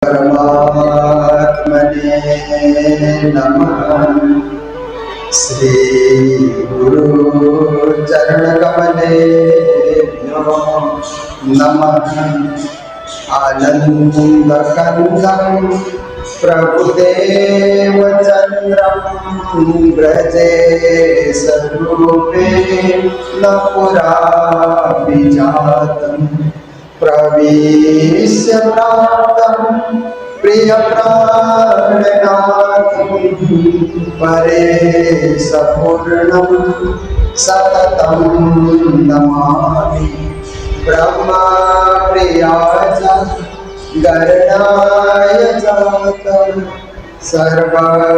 परमात्मने नमः। श्री गुरु चरण कमलेभ्यो नमः। आनंद कंदं प्रभुदेव चंद्रं व्रजे स्वरूपे न पुरा विजातम् प्रवेश्य प्राप्तं प्रिय प्राणनाथं परेश पूर्णं सततं नमामि। ब्रह्मा प्रियाय गरुडाय जातं सर्वस्वपातं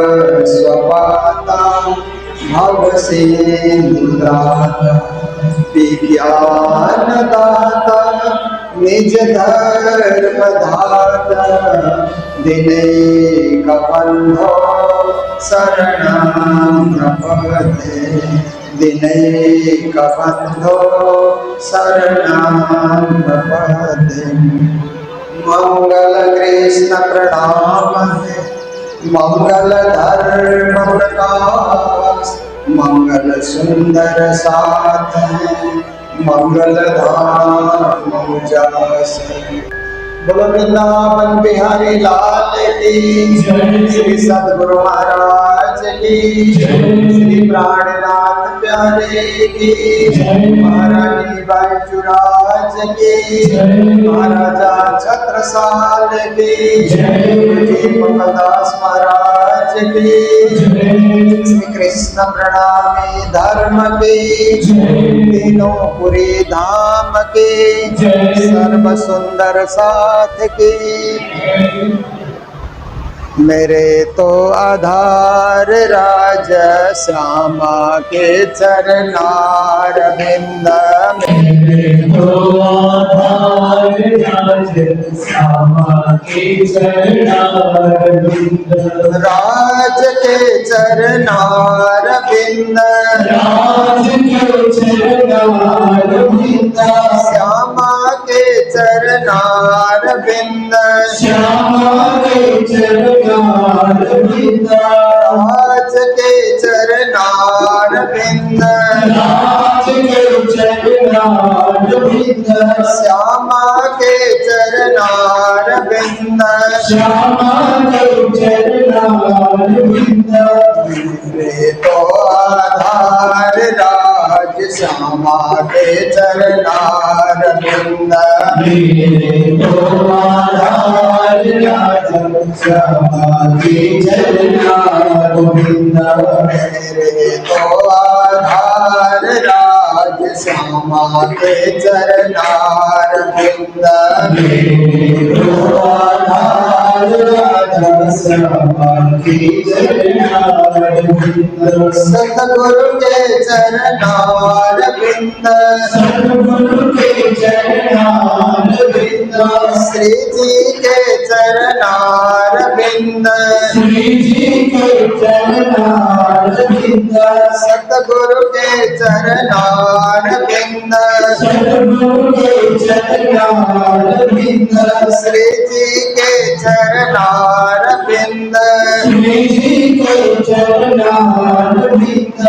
भवसेन्द्राय विज्ञानदाता निज धर्मदाता दिनैकबन्धो शरणं प्रपद्ये। दिनैकबन्धो शरणं प्रपद्ये। मंगल कृष्ण प्रणाम मंगल धर्म प्रकाश मंगल सुंदर साथ मंगल धाम उजास। बोलो वृंदावन बिहारी लाल की श्री सद्गुरु महाराज की श्री प्राणनाथ प्यारे की महारानी बाईचुराज की महाराजा छत्रसाल की दीपकदास महाराज की श्री कृष्ण प्रणामी धर्म की तीनों पुरी धाम की सर्व सुंदर साथ की। मेरे तो आधार राज श्यामा के चरनार बिंद। मेरे तो आधार राज श्यामा के चरनार बिंद। राज के चरनार बिंद राज के चरनार बिंद। श्यामा के चरनार बिंद श्यामा के चरनार बिंद। राज के चरनार बिंद राज के चरनार बिंद। श्यामा के चरनार बिंद श्यामा के चरनार बिंद। मेरे तो आधार राज श्यामा के चरनार बिंद। मेरे तो आधार राज श्यामा के चरनार बिंद। मेरे तो आधार राज श्यामा के चरनार बिंद। मेरे तो आधार राज श्यामा के चरनार बिंद। सतगुरु के चरनार बिंद सतगुरु के चरनार बिंद। श्री जी के चरनार बिंद श्री जी के चरनार बिंद। सतगुरु के चरनार बिंद सतगुरु के चरनार बिंद। श्री जी के चरनार बिंद। श्री जी के चरनार बिंद।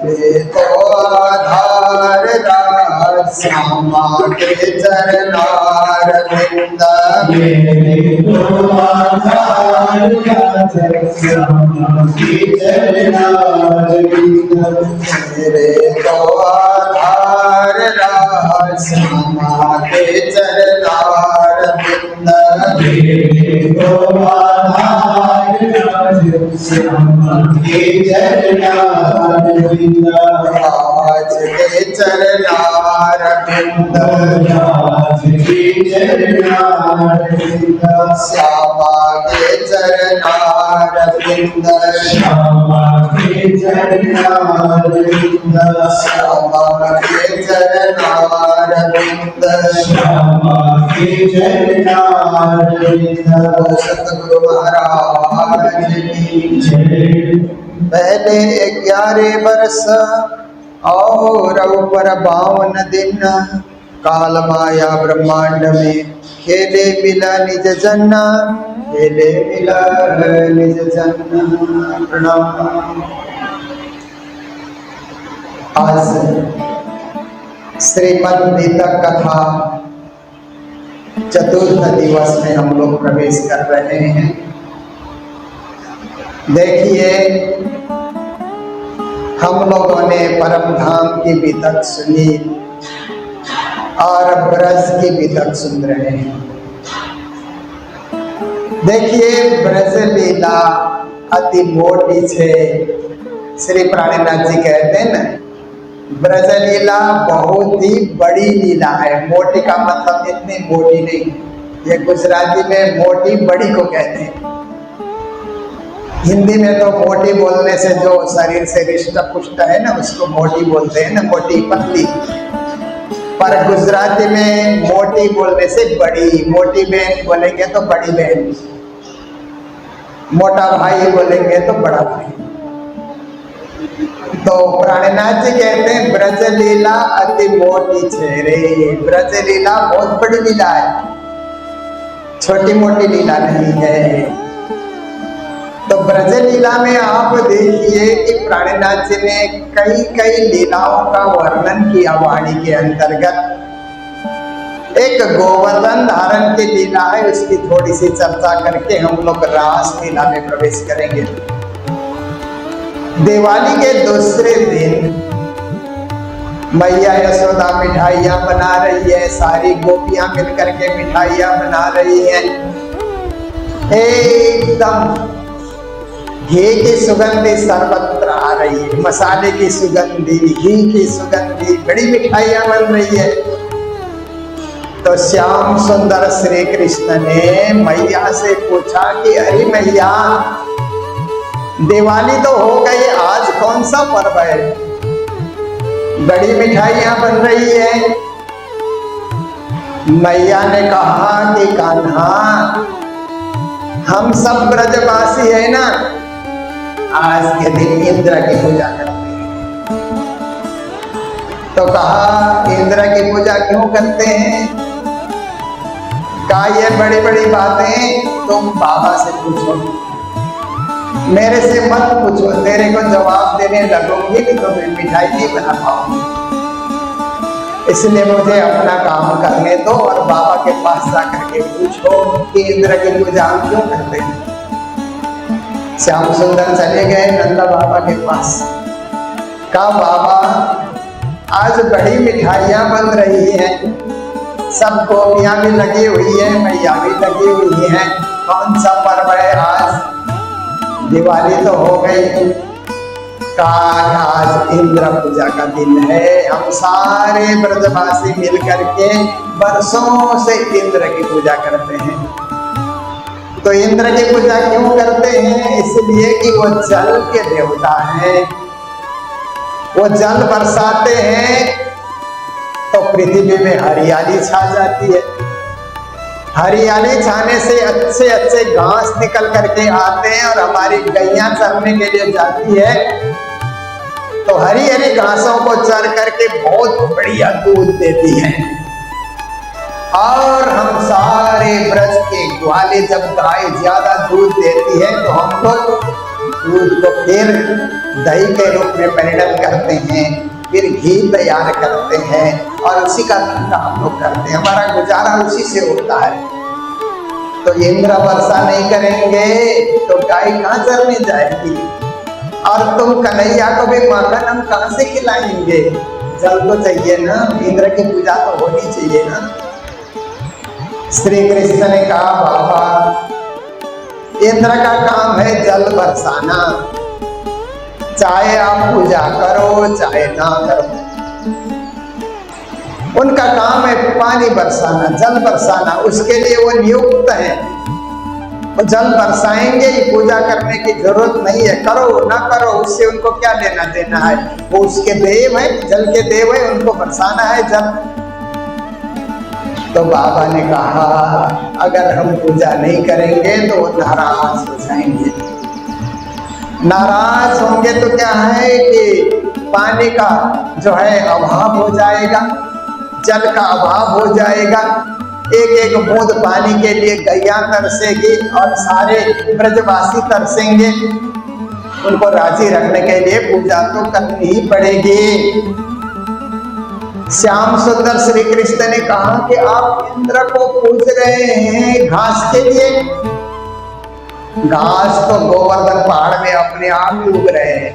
मेरे तो आधार राज श्यामा के चरनार बिंद। मेरे तो आधार राज श्यामा के चरनार बिंद। मेरे तो आधार राज श्यामा के चरनार बिंद। मेरे तो आधार राज श्यामा के चरनार बिंद। राज के चरनार बिंद राज के चरनार बिंद। श्यामा के चरनार बिंद। श्यामा के चरनार बिंद। श्यामा के चरनार बिंद। श्यामा के चरनार बिंद। सतगुरु महाराज की जय। पहले 11 वर्ष और ऊपर 52 दिन काल माया ब्रह्मांड में खेले मिला निज जना, खेले मिला निज जना। प्रणाम। आज श्रीमद् गीता कथा चतुर्थ दिवस में हम लोग प्रवेश कर रहे हैं। देखिए, हम लोगों ने परम धाम की वितक सुनी और ब्रज की वितक सुन रहे हैं। देखिए, ब्रज लीला अति मोटी छे। श्री प्राणीनाथ जी कहते हैं ना, ब्रज लीला बहुत ही बड़ी लीला है। मोटी का मतलब इतनी मोटी नहीं, ये गुजराती में मोटी बड़ी को कहते हैं। हिंदी में तो मोटी बोलने से जो शरीर से रिष्ट पुष्ट है ना, उसको मोटी बोलते हैं ना, मोटी पतली। पर गुजराती में मोटी बोलने से बड़ी, मोटी बहन बोलेंगे तो बड़ी बहन, मोटा भाई बोलेंगे तो बड़ा भाई। तो प्राणनाथ जी कहते हैं ब्रज लीला अति मोटी छे रे। ब्रज लीला बहुत बड़ी लीला है, छोटी मोटी लीला नहीं है। तो ब्रज लीला में आप देखिए कि प्राणनाथ जी ने कई कई लीलाओं का वर्णन किया वाणी के अंतर्गत। एक गोवर्धन धारण की लीला है, उसकी थोड़ी सी चर्चा करके हम लोग रास लीला में प्रवेश करेंगे। दिवाली के दूसरे दिन मैया यशोदा मिठाइयाँ बना रही है, सारी गोपियां मिलकर के मिठाइयाँ बना रही हैं। एकदम घी की सुगंधी सर्वत्र आ रही है, मसाले की सुगंधी, घी की सुगंधी, बड़ी मिठाइयाँ बन रही है। तो श्याम सुंदर श्री कृष्ण ने मैया से पूछा कि अरे मैया, दिवाली तो हो गई, आज कौन सा पर्व है? बड़ी मिठाइयां बन रही है। मैया ने कहा कि कान्हा, हम सब ब्रजवासी है ना, आज के दिन इंद्र की पूजा करते हैं। तो कहा इंद्र की पूजा क्यों करते हैं? कहा ये बड़ी बड़ी बातें तुम बाबा से पूछो, मेरे से मत पूछो। तेरे को जवाब देने लगूंगी तो मैं मिठाई नहीं बना पाऊंगी। इसलिए मुझे अपना काम करने दो और बाबा के पास जाकर के पूछो कि इंद्र की पूजा हम क्यों करते हैं। श्याम सुंदर चले गए नंदा बाबा के पास। कहा बाबा, आज बड़ी मिठाइयाँ बन रही हैं, सब गोपियां भी लगी हुई है, मैया भी लगी हुई है, कौन सा पर्व है आज? दिवाली तो हो गई। आज इंद्र पूजा का दिन है, हम सारे ब्रजवासी मिलकर के बरसों से इंद्र की पूजा करते हैं। तो इंद्र की पूजा क्यों करते हैं? इसलिए कि वो जल के देवता हैं। वो जल बरसाते हैं तो पृथ्वी में हरियाली छा जाती है। हरियाली छाने से अच्छे अच्छे घास निकल करके आते हैं और हमारी गैया चरने के लिए जाती है, तो हरी हरी घासों को चर करके बहुत बढ़िया दूध देती है। और हम सारे ब्रज के ग्वाले, जब गाय ज्यादा दूध देती है तो हम लोग दूध को फिर दही के रूप में परिणत करते हैं, फिर घी तैयार करते हैं और उसी का धंधा हम लोग करते हैं। हमारा गुजारा उसी से होता है। तो इंद्र वर्षा नहीं करेंगे तो गाय कहाँ चरने जाएगी? और तुम कन्हैया को भी माखन हम कहाँ से खिलाएंगे? जल तो चाहिए ना, इंद्र की पूजा तो होनी चाहिए ना। श्री कृष्ण ने कहा बाबा, इंद्र का काम है जल बरसाना, चाहे आप पूजा करो चाहे ना करो, उनका काम है पानी बरसाना, जल बरसाना। उसके लिए वो नियुक्त है, वो जल बरसाएंगे ही, पूजा करने की जरूरत नहीं है। करो ना करो उससे उनको क्या लेना देना है, वो उसके देव है, जल के देव है, उनको बरसाना है जल। तो बाबा ने कहा अगर हम पूजा नहीं करेंगे तो वो नाराज हो जाएंगे। नाराज होंगे तो क्या है कि पानी का जो है अभाव हो जाएगा, जल का अभाव हो जाएगा। एक एक बूंद पानी के लिए गैया तरसेगी और सारे ब्रजवासी तरसेंगे। उनको राजी रखने के लिए पूजा तो करनी ही पड़ेगी। श्याम सुंदर श्री कृष्ण ने कहा कि आप इंद्र को पूज रहे हैं घास के लिए। घास तो गोवर्धन पहाड़ में अपने आप ही उग रहे हैं।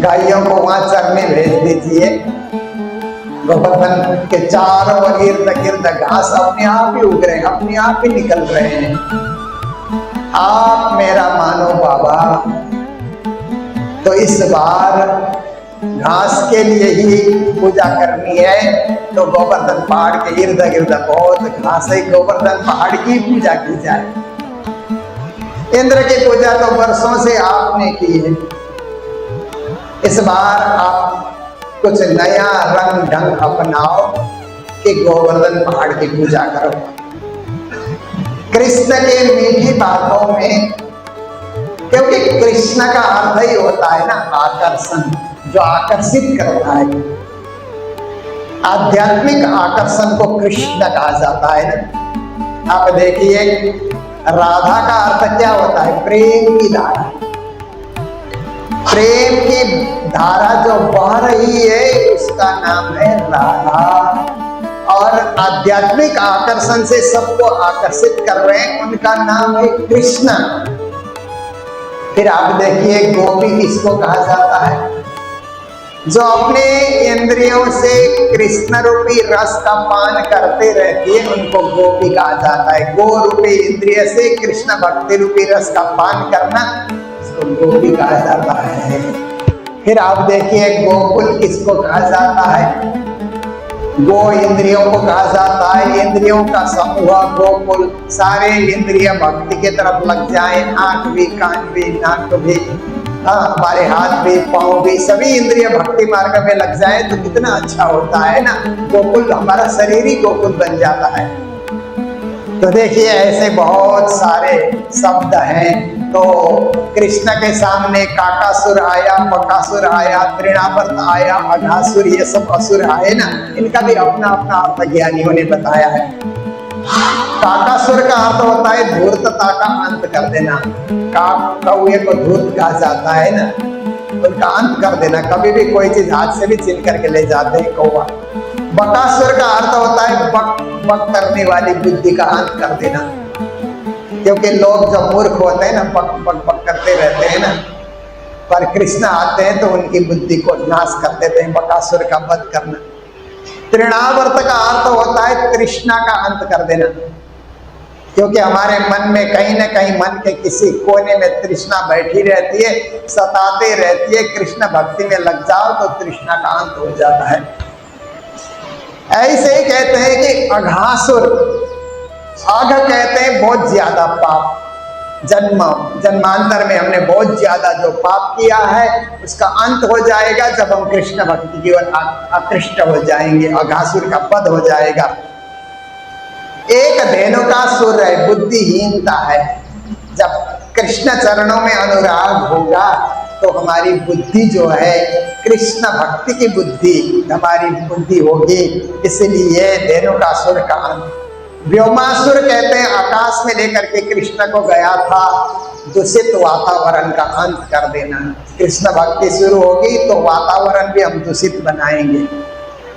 गायों को वहां चरने भेज दीजिए। गोवर्धन के चारों ओर इर्द गिर्द घास अपने आप ही उग रहे हैं, अपने आप ही निकल रहे हैं। आप मेरा मानो बाबा, तो इस बार घास के लिए ही पूजा करनी है, तो गोवर्धन पहाड़ के इर्द गिर्द बहुत घास है, गोवर्धन पहाड़ की पूजा की जाए। इंद्र की पूजा तो वर्षों से आपने की है, इस बार आप कुछ नया रंग ढंग अपनाओ कि गोवर्धन पहाड़ की पूजा करो। कृष्ण के मीठी बातों में, क्योंकि कृष्ण का अर्थ ही होता है ना आकर्षण, जो आकर्षित करता है। आध्यात्मिक आकर्षण को कृष्ण कहा जाता है ना। आप देखिए, राधा का अर्थ क्या होता है? प्रेम की धारा। प्रेम की धारा जो बह रही है उसका नाम है राधा। और आध्यात्मिक आकर्षण से सबको आकर्षित कर रहे हैं, उनका नाम है कृष्ण। फिर आप देखिए, गोपी किसको कहा जाता है? जो अपने इंद्रियों से कृष्ण रूपी रस का पान करते रहती है, उनको गोपी कहा जाता है। गो रूपी इंद्रिय से कृष्ण भक्ति रूपी रस का पान करना, इसको गोपी कहा जाता है। फिर आप देखिए, गोकुल किसको कहा जाता है? गो इंद्रियों को कहा जाता है। इंद्रियों का समूह गोकुल। सारे इंद्रिय भक्ति की तरफ लग जाए, आंख भी, कान भी, नाक भी, हमारे हाथ भी, पांव भी, सभी इंद्रिय भक्ति मार्ग में लग जाए तो कितना अच्छा होता है ना। गोकुल, हमारा शरीर ही गोकुल बन जाता है। तो देखिए, ऐसे बहुत सारे शब्द हैं। तो कृष्ण के सामने काकासुर आया, बकासुर आया, तृणावर्त आया, अघासुर, ये सब असुर आए ना। इनका भी अपना अपना अर्थ ज्ञानियों ने बताया है। काकासुर का अर्थ होता है धूर्तता का अंत कर देना। कौए को धूर्त कहा जाता है ना, उनका अंत कर देना। कभी भी कोई चीज हाथ से भी छीन करके ले जाते हैं कौवा। बकासुर का अर्थ होता है बक बक करने वाली बुद्धि का अंत कर देना। क्योंकि लोग जब मूर्ख होते हैं ना, बक बक बक करते रहते हैं ना, पर कृष्ण आते हैं तो उनकी बुद्धि को नाश कर देते हैं, बकासुर का वध करना। तृणावर्त का अर्थ होता है तृष्णा का अंत कर देना। क्योंकि हमारे मन में कहीं ना कहीं, मन के किसी कोने में तृष्णा बैठी रहती है, सताते रहती है। कृष्ण भक्ति में लग जाओ तो तृष्णा का अंत हो जाता है। ऐसे ही कहते हैं कि अघासुर, अघ कहते हैं बहुत ज्यादा पाप। जन्मांतर में हमने बहुत ज्यादा जो पाप किया है, उसका अंत हो जाएगा जब हम कृष्ण भक्ति की ओर आकृष्ट हो जाएंगे। अघासुर का वध हो जाएगा। एक धेनुकासुर है, बुद्धिहीनता है। जब कृष्ण चरणों में अनुराग होगा तो हमारी बुद्धि जो है, कृष्ण भक्ति की बुद्धि हमारी बुद्धि होगी। इसलिए धेनुकासुर का अंत। व्योमासुर कहते हैं आकाश में लेकर के कृष्ण को गया था, दूषित वातावरण का अंत कर देना। कृष्ण भक्ति शुरू होगी तो वातावरण भी हम दूषित बनाएंगे।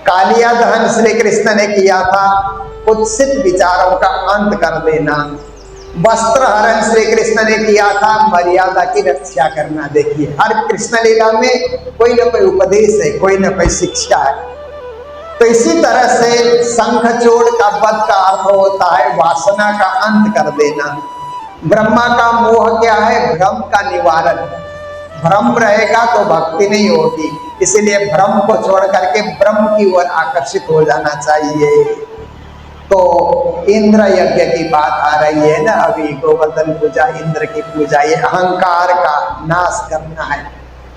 कालिया दहन श्री कृष्ण ने किया था, कुत्सित विचारों का अंत कर देना। वस्त्र हरण श्री कृष्ण ने किया था, मर्यादा की रक्षा करना। देखिए, हर कृष्ण लीला में कोई ना कोई उपदेश है, कोई ना कोई शिक्षा है। तो इसी तरह से शंखचूड़ का वध का अर्थ होता है वासना का अंत कर देना। ब्रह्मा का मोह क्या है? भ्रम का निवारण। भ्रम रहेगा तो भक्ति नहीं होगी, इसलिए भ्रम को छोड़ करके ब्रह्म की ओर आकर्षित हो जाना चाहिए। तो इंद्र यज्ञ की बात आ रही है ना अभी, गोवर्धन पूजा, इंद्र की पूजा, ये अहंकार का नाश करना है।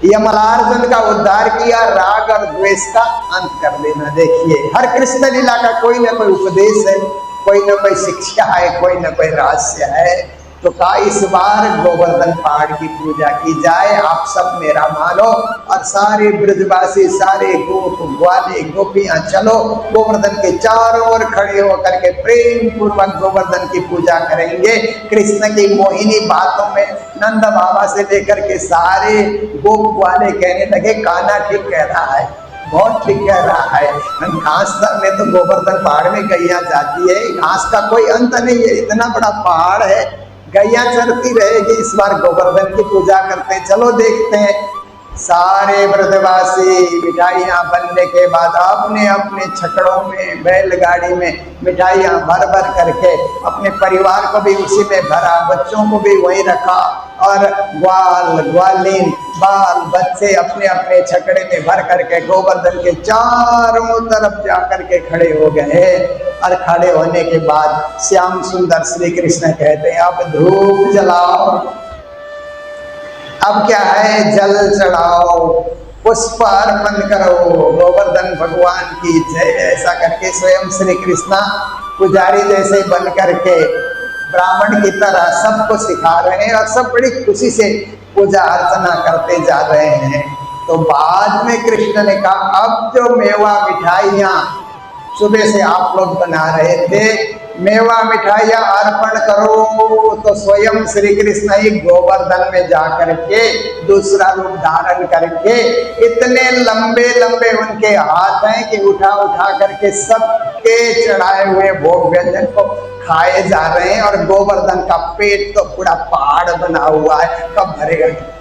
यमलार्जुन का उद्धार किया, राग और द्वेष का अंत कर देना। देखिए, हर कृष्ण लीला का कोई ना कोई उपदेश है, कोई ना कोई शिक्षा है, कोई ना कोई रहस्य है। तो कहा इस बार गोवर्धन पहाड़ की पूजा की जाए, आप सब मेरा मानो और सारे ब्रजवासी, सारे गोप ग्वाले गोपियां चलो गोवर्धन के चारों ओर खड़े होकर के प्रेम पूर्वक गोवर्धन की पूजा करेंगे। कृष्ण की मोहिनी बातों में नंद बाबा से लेकर के सारे गोप ग्वाले कहने लगे कान्हा ठीक कह रहा है, बहुत ठीक कह रहा है। घास में तो गोवर्धन पहाड़ में गैया जाती है, घास का कोई अंत नहीं है, इतना बड़ा पहाड़ है, गैया चरती रहेगी। इस बार गोवर्धन की पूजा करते हैं, चलो देखते हैं। सारे ब्रजवासी मिठाइयाँ बनने के बाद अपने अपने छकड़ों में, बैलगाड़ी में मिठाइयाँ भर भर करके अपने परिवार को भी उसी में भरा, बच्चों को भी वहीं रखा और ग्वाल ग्वालीन बाल बच्चे अपने अपने छकड़े में भर करके गोवर्धन के चारों तरफ जा करके खड़े हो गए। और खड़े होने के बाद श्याम सुंदर श्री कृष्ण कहते हैं अब धूप जलाओ, अब क्या है जल चढ़ाओ, पुष्प अर्पण करो, गोवर्धन भगवान की जय। ऐसा करके स्वयं श्री कृष्णा पुजारी जैसे बन करके ब्राह्मण की तरह सबको सिखा रहे हैं और सब बड़ी खुशी से पूजा अर्चना करते जा रहे हैं। तो बाद में कृष्ण ने कहा अब जो मेवा मिठाइयाँ सुबह से आप लोग बना रहे थे, मेवा मिठाइयाँ अर्पण करो, तो स्वयं श्री कृष्ण ही गोवर्धन में जाकर के दूसरा रूप धारण करके इतने लंबे लंबे उनके हाथ हैं कि उठा उठा करके सबके चढ़ाए हुए भोग व्यंजन को खाए जा रहे हैं। और गोवर्धन का पेट तो पूरा पहाड़ बना हुआ है, कब भरेगा।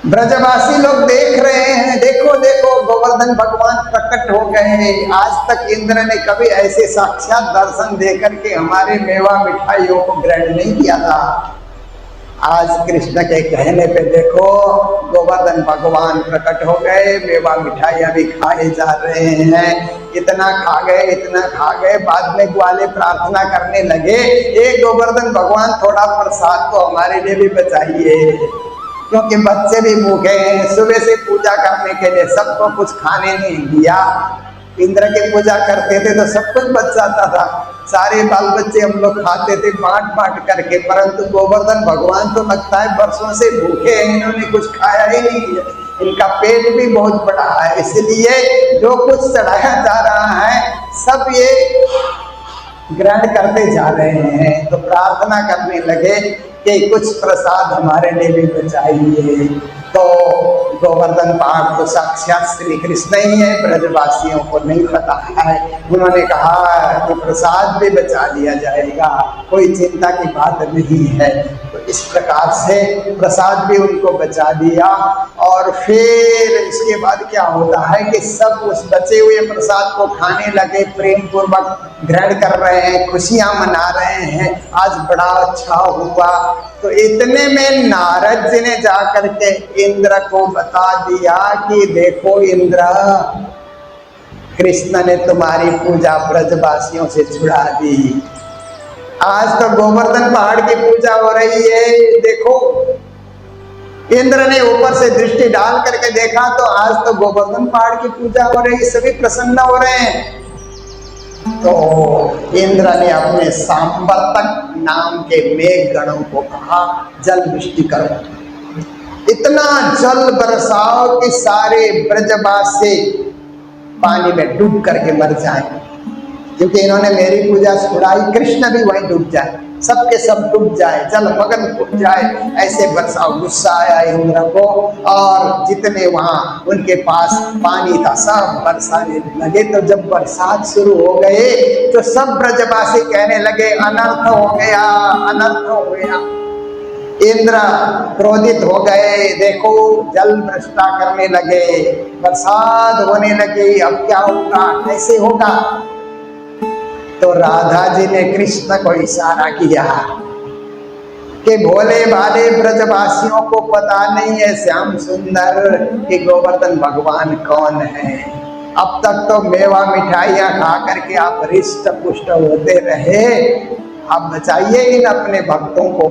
ब्रजवासी लोग देख रहे हैं, देखो देखो गोवर्धन भगवान प्रकट हो गए। आज तक इंद्र ने कभी ऐसे साक्षात दर्शन देकर के हमारे मेवा मिठाइयों को ग्रहण नहीं किया था। आज कृष्ण के कहने पे देखो गोवर्धन भगवान प्रकट हो गए, मेवा मिठाइयाँ भी खाए जा रहे हैं। इतना खा गए, इतना खा गए, बाद में ग्वाले प्रार्थना करने लगे एक गोवर्धन भगवान थोड़ा प्रसाद तो हमारे लिए भी बचाइए, क्योंकि बच्चे भी भूखे हैं। सुबह से पूजा करने के लिए सबको कुछ खाने नहीं दिया। इंद्र की पूजा करते थे तो सब कुछ बच जाता था, सारे बाल बच्चे हम लोग खाते थे बांट बांट करके, परंतु गोवर्धन भगवान तो लगता है वर्षों से भूखे हैं, इन्होंने कुछ खाया ही नहीं है, इनका पेट भी बहुत बड़ा है, इसलिए जो कुछ चढ़ाया जा रहा है सब ये ग्रहण करते जा रहे हैं। तो प्रार्थना करने लगे कि कुछ प्रसाद हमारे लिए भी बचाइए। तो गोवर्धन पहाड़ तो साक्षात श्री कृष्ण ही है, ब्रजवासियों को नहीं पता है। उन्होंने कहा कि प्रसाद भी बचा लिया जाएगा, कोई चिंता की बात नहीं है। तो इस प्रकार से प्रसाद भी उनको बचा दिया। और फिर इसके बाद क्या होता है कि सब उस बचे हुए प्रसाद को खाने लगे, प्रेम पूर्वक ग्रहण कर रहे हैं, खुशियां मना रहे हैं, आज बड़ा अच्छा हुआ। तो इतने में नारद जी ने जाकर के इंद्र को बता दिया कि देखो इंद्र, कृष्ण ने तुम्हारी पूजा ब्रजवासियों से छुड़ा दी। आज तो गोवर्धन पहाड़ की पूजा हो रही है, देखो। इंद्र ने ऊपर से दृष्टि डाल करके देखा तो आज तो गोवर्धन पहाड़ की पूजा हो रही, सभी प्रसन्न हो रहे हैं। तो इंद्र ने अपने सांवर्तक नाम के मेघ गणों को कहा जल वृष्टि करो, इतना जल बरसाओ कि सारे ब्रजवासी पानी में डूब करके मर जाएं, क्योंकि इन्होंने मेरी पूजा छुड़ाई, कृष्ण भी वहीं डूब जाए, सबके सब डूब जाए, जल मगन हो जाए, ऐसे बरसाओ। गुस्सा आया इंद्र को और जितने वहां उनके पास पानी था सब बरसाने लगे। तो जब बरसात शुरू हो गए तो सब ब्रजवासी कहने लगे अनर्थ हो गया, अनर्थ हो गया। इंद्र क्रोधित हो गए, देखो जल वर्षा करने लगे, बरसात होने लगी, अब क्या होगा, कैसे होगा। तो राधा जी ने कृष्ण को इशारा किया कि भोले भाले ब्रजवासियों को पता नहीं है श्याम सुंदर कि गोवर्धन भगवान कौन है। अब तक तो मेवा मिठाइयाँ खा करके आप हृष्ट पुष्ट होते रहे, आप बचाइए इन अपने भक्तों को,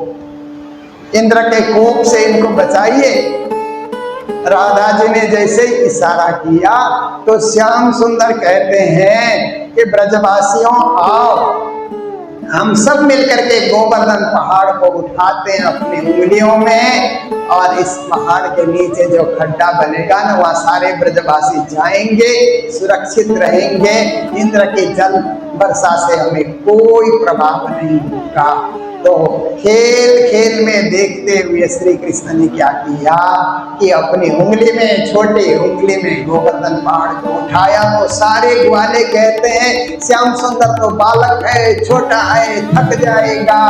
इंद्र के कोप से इनको बचाइए। राधा जी ने जैसे ही इशारा किया तो श्याम सुंदर कहते हैं कि ब्रजवासियों आओ, हम सब मिलकर के गोवर्धन पहाड़ को उठाते हैं अपनी उंगलियों में, और इस पहाड़ के नीचे जो खड्डा बनेगा ना, वहाँ सारे ब्रजवासी जाएंगे, सुरक्षित रहेंगे। इंद्र की जल वर्षा से हमें कोई प्रभाव नहीं होगा। तो खेल खेल में देखते हुए श्री कृष्ण ने क्या किया कि अपनी उंगली में, छोटी उंगली में गोवर्धन पहाड़ को उठाया। तो सारे ग्वाले कहते हैं श्याम सुंदर तो बालक है, छोटा है, थक जाएगा,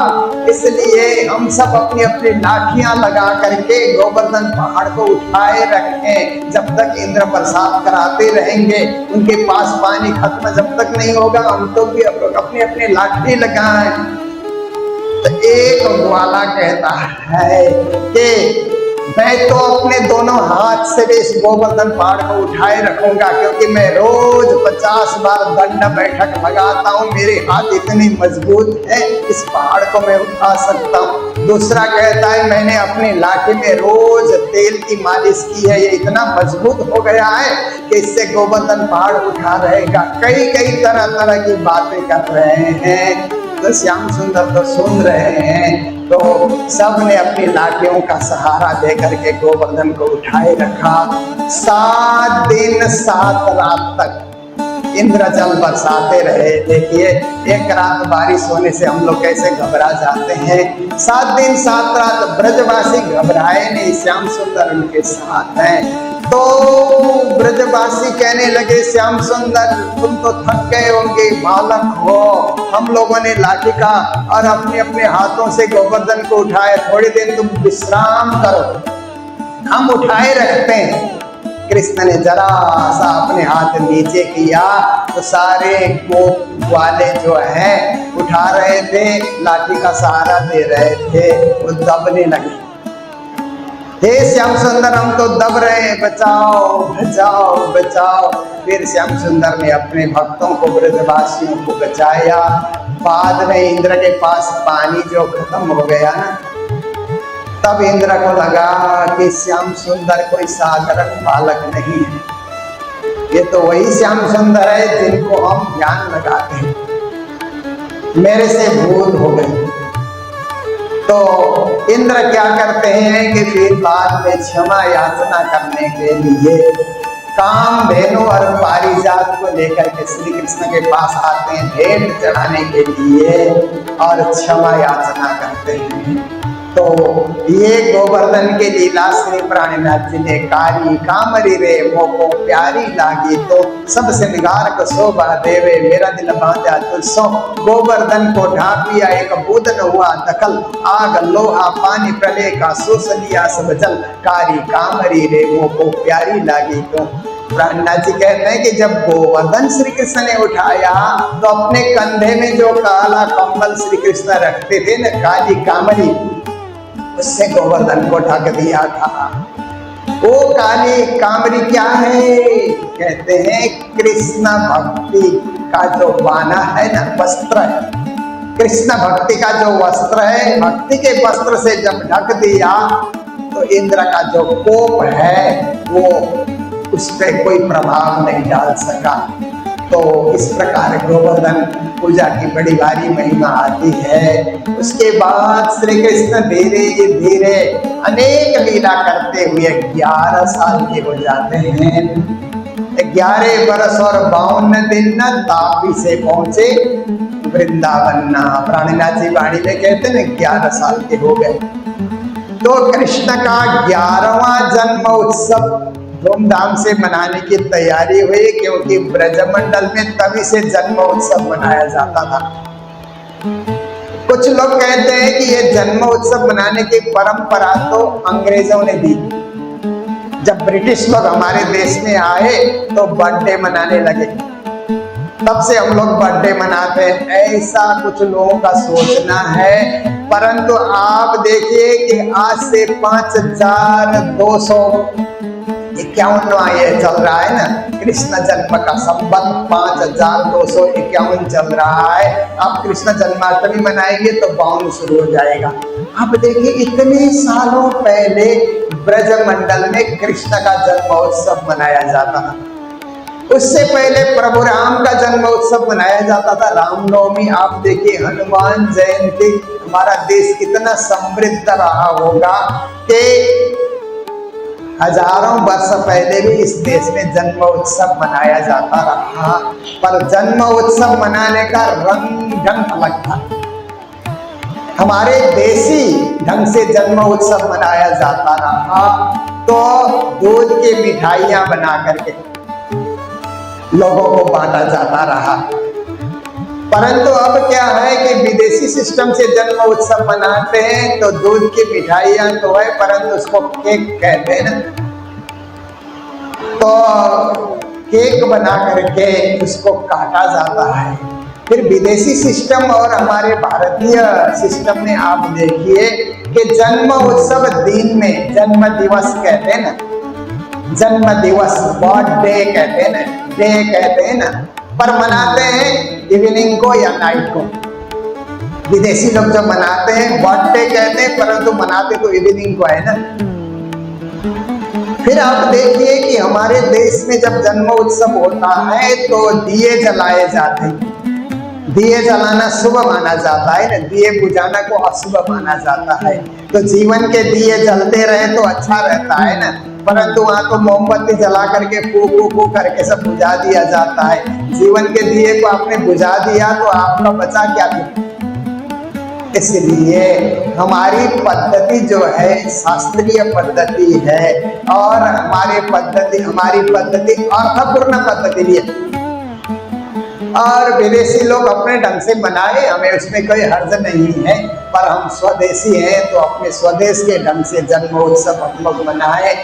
इसलिए हम सब अपनी अपनी लाठियां लगा करके गोवर्धन पहाड़ को उठाए रखें। जब तक इंद्र प्रसाद कराते रहेंगे, उनके पास पानी खत्म जब तक नहीं होगा, हम तो भी अपनी अपनी लाठी लगाएं। तो एक ग्वाला कहता है कि मैं तो अपने दोनों हाथ से भी इस गोवर्धन पहाड़ को उठाए रखूंगा, क्योंकि मैं रोज 50 बार दंड बैठक भगाता हूँ, मेरे हाथ इतनी मजबूत है, इस पहाड़ को मैं उठा सकता हूँ। दूसरा कहता है मैंने अपनी लाठी में रोज तेल की मालिश की है, ये इतना मजबूत हो गया है कि इससे गोवर्धन पहाड़ उठा रहेगा। कई कई तरह तरह की बातें कर रहे हैं। तो श्याम सुंदर तो सुन रहे हैं। तो सब ने अपनी लाठियों का सहारा देकर के गोवर्धन को उठाए रखा। 7 दिन 7 रात तक इंद्र जल बरसाते रहे। देखिए, एक रात बारिश होने से हम लोग कैसे घबरा जाते हैं। 7 दिन 7 रात ब्रजवासी घबराए नहीं, श्याम सुंदर उनके साथ हैं। तो ब्रजवासी कहने लगे श्याम सुंदर तुम तो थक गए होंगे, बालक हो, हम लोगों ने लाठी का और अपने अपने हाथों से गोवर्धन को उठाया, थोड़ी देर तुम विश्राम करो, हम उठाए रखते हैं। कृष्ण ने जरा सा अपने हाथ नीचे किया तो सारे गोप वाले जो हैं उठा रहे थे, लाठी का सहारा दे रहे थे, वो दबने लगे। हे श्याम सुंदर हम तो दब रहे हैं, बचाओ बचाओ बचाओ। फिर श्याम सुंदर ने अपने भक्तों को, ब्रजवासियों को बचाया। बाद में इंद्र के पास पानी जो खत्म हो गया ना, तब इंद्र को लगा कि श्याम सुंदर कोई साधारण बालक नहीं है, ये तो वही श्याम सुंदर है जिनको हम ध्यान लगाते हैं, मेरे से भूल हो गई। तो इंद्र क्या करते हैं कि फिर बाद में क्षमा याचना करने के लिए कामधेनु और पारिजात को लेकर के श्री कृष्ण के पास आते हैं, भेंट चढ़ाने के लिए और क्षमा याचना करते हैं। तो ये गोवर्धन के लीला श्री प्राणनाथ जी ने कारी कामरी रे मोको प्यारी लागी, तो सबसे निगार को शोभा देवे, मेरा दिल बांधा तुलसो। गोवर्धन को ढापिया एक बूदन हुआ दखल, आग लोहा पानी प्रलय का सोच लिया सब जल, कारी कामरी रे मोको प्यारी लागी। तो प्राणनाथ जी कहते हैं कि जब गोवर्धन श्री कृष्ण ने उठाया तो अपने कंधे में जो काला कंबल श्री कृष्ण रखते थे न, काली कामरी, उससे गोवर्धन को ढक दिया था। वो काली कामरी क्या है? कहते हैं कृष्ण भक्ति का जो बाना है ना, वस्त्र है, कृष्ण भक्ति का जो वस्त्र है, भक्ति के वस्त्र से जब ढक दिया तो इंद्र का जो कोप है वो उस पर कोई प्रभाव नहीं डाल सका। तो इस प्रकार गोवर्धन पूजा की बड़ी भारी महिमा आती है। उसके बाद श्री कृष्ण धीरे धीरे अनेक लीला करते हुए 11 साल के हो जाते हैं। 11 वर्ष और 52 दिन न तापी से पहुंचे वृंदावन। प्राणनाथ जी वाणी में कहते हैं 11 साल के हो गए। तो कृष्ण का 11वां जन्म उत्सव धूमधाम से मनाने की तैयारी हुई, क्योंकि ब्रजमंडल में तभी से जन्म उत्सव मनाया जाता था। कुछ लोग कहते हैं कि ये जन्म उत्सव मनाने की परंपरा तो अंग्रेजों ने दी। जब ब्रिटिश लोग हमारे देश में आए तो बर्थडे मनाने लगे, तब से हम लोग बर्थडे मनाते हैं, ऐसा कुछ लोगों का सोचना है। परंतु आप देखिए कि आज से 5251 ये चल रहा है ना, कृष्ण जन्म का संबंध 5251 चल रहा है। अब कृष्ण जन्माष्टमी मनाएंगे तो 52 शुरू हो जाएगा। अब देखिए इतने सालों पहले ब्रजमंडल में कृष्ण का जन्मोत्सव मनाया जाता था। उससे पहले प्रभु राम का जन्म उत्सव मनाया जाता था, रामनवमी। आप देखिए हनुमान जयंती, हमारा देश कितना समृद्ध रहा होगा कि हजारों वर्ष पहले भी इस देश में जन्म उत्सव मनाया जाता रहा, पर जन्म उत्सव मनाने का रंग ढंग अलग था। हमारे देसी ढंग से जन्म उत्सव मनाया जाता रहा, तो दूध की मिठाइयां बना करके लोगों को बांटा जाता रहा। परंतु अब क्या है कि विदेशी सिस्टम से जन्म उत्सव मनाते हैं, तो दूध की मिठाइयां तो है, परंतु उसको केक कहते हैं ना, तो केक बना करके उसको काटा जाता है। फिर विदेशी सिस्टम और हमारे भारतीय सिस्टम में आप देखिए कि जन्म उत्सव दिन में, जन्म दिवस कहते हैं ना, जन्म दिवस बर्थडे कहते हैं ना, डे कहते हैं ना, पर मनाते हैं इवनिंग को या नाइट को। विदेशी लोग जो मनाते हैं बर्थडे कहते हैं, परंतु मनाते तो इवनिंग को है ना। फिर आप देखिए कि हमारे देश में जब जन्म उत्सव होता है तो दिए जलाए जाते हैं। दिए जलाना शुभ माना जाता है ना, दिए बुझाना को अशुभ माना जाता है। तो जीवन के दिए जलते रहे तो अच्छा रहता है ना, परंतु वहां तो मोमबत्ती जला करके फू करके सब बुझा दिया जाता है। जीवन के दिए को आपने बुझा दिया तो आपका बचा क्या फिर? इसलिए हमारी पद्धति जो है शास्त्रीय पद्धति है, और हमारी पद्धति अर्थपूर्ण पद्धति भी है। और विदेशी लोग अपने ढंग से मनाए, हमें उसमें कोई हर्ज नहीं है, पर हम स्वदेशी हैं तो अपने स्वदेश के ढंग से जन्म उत्सव हम लोग मनाए।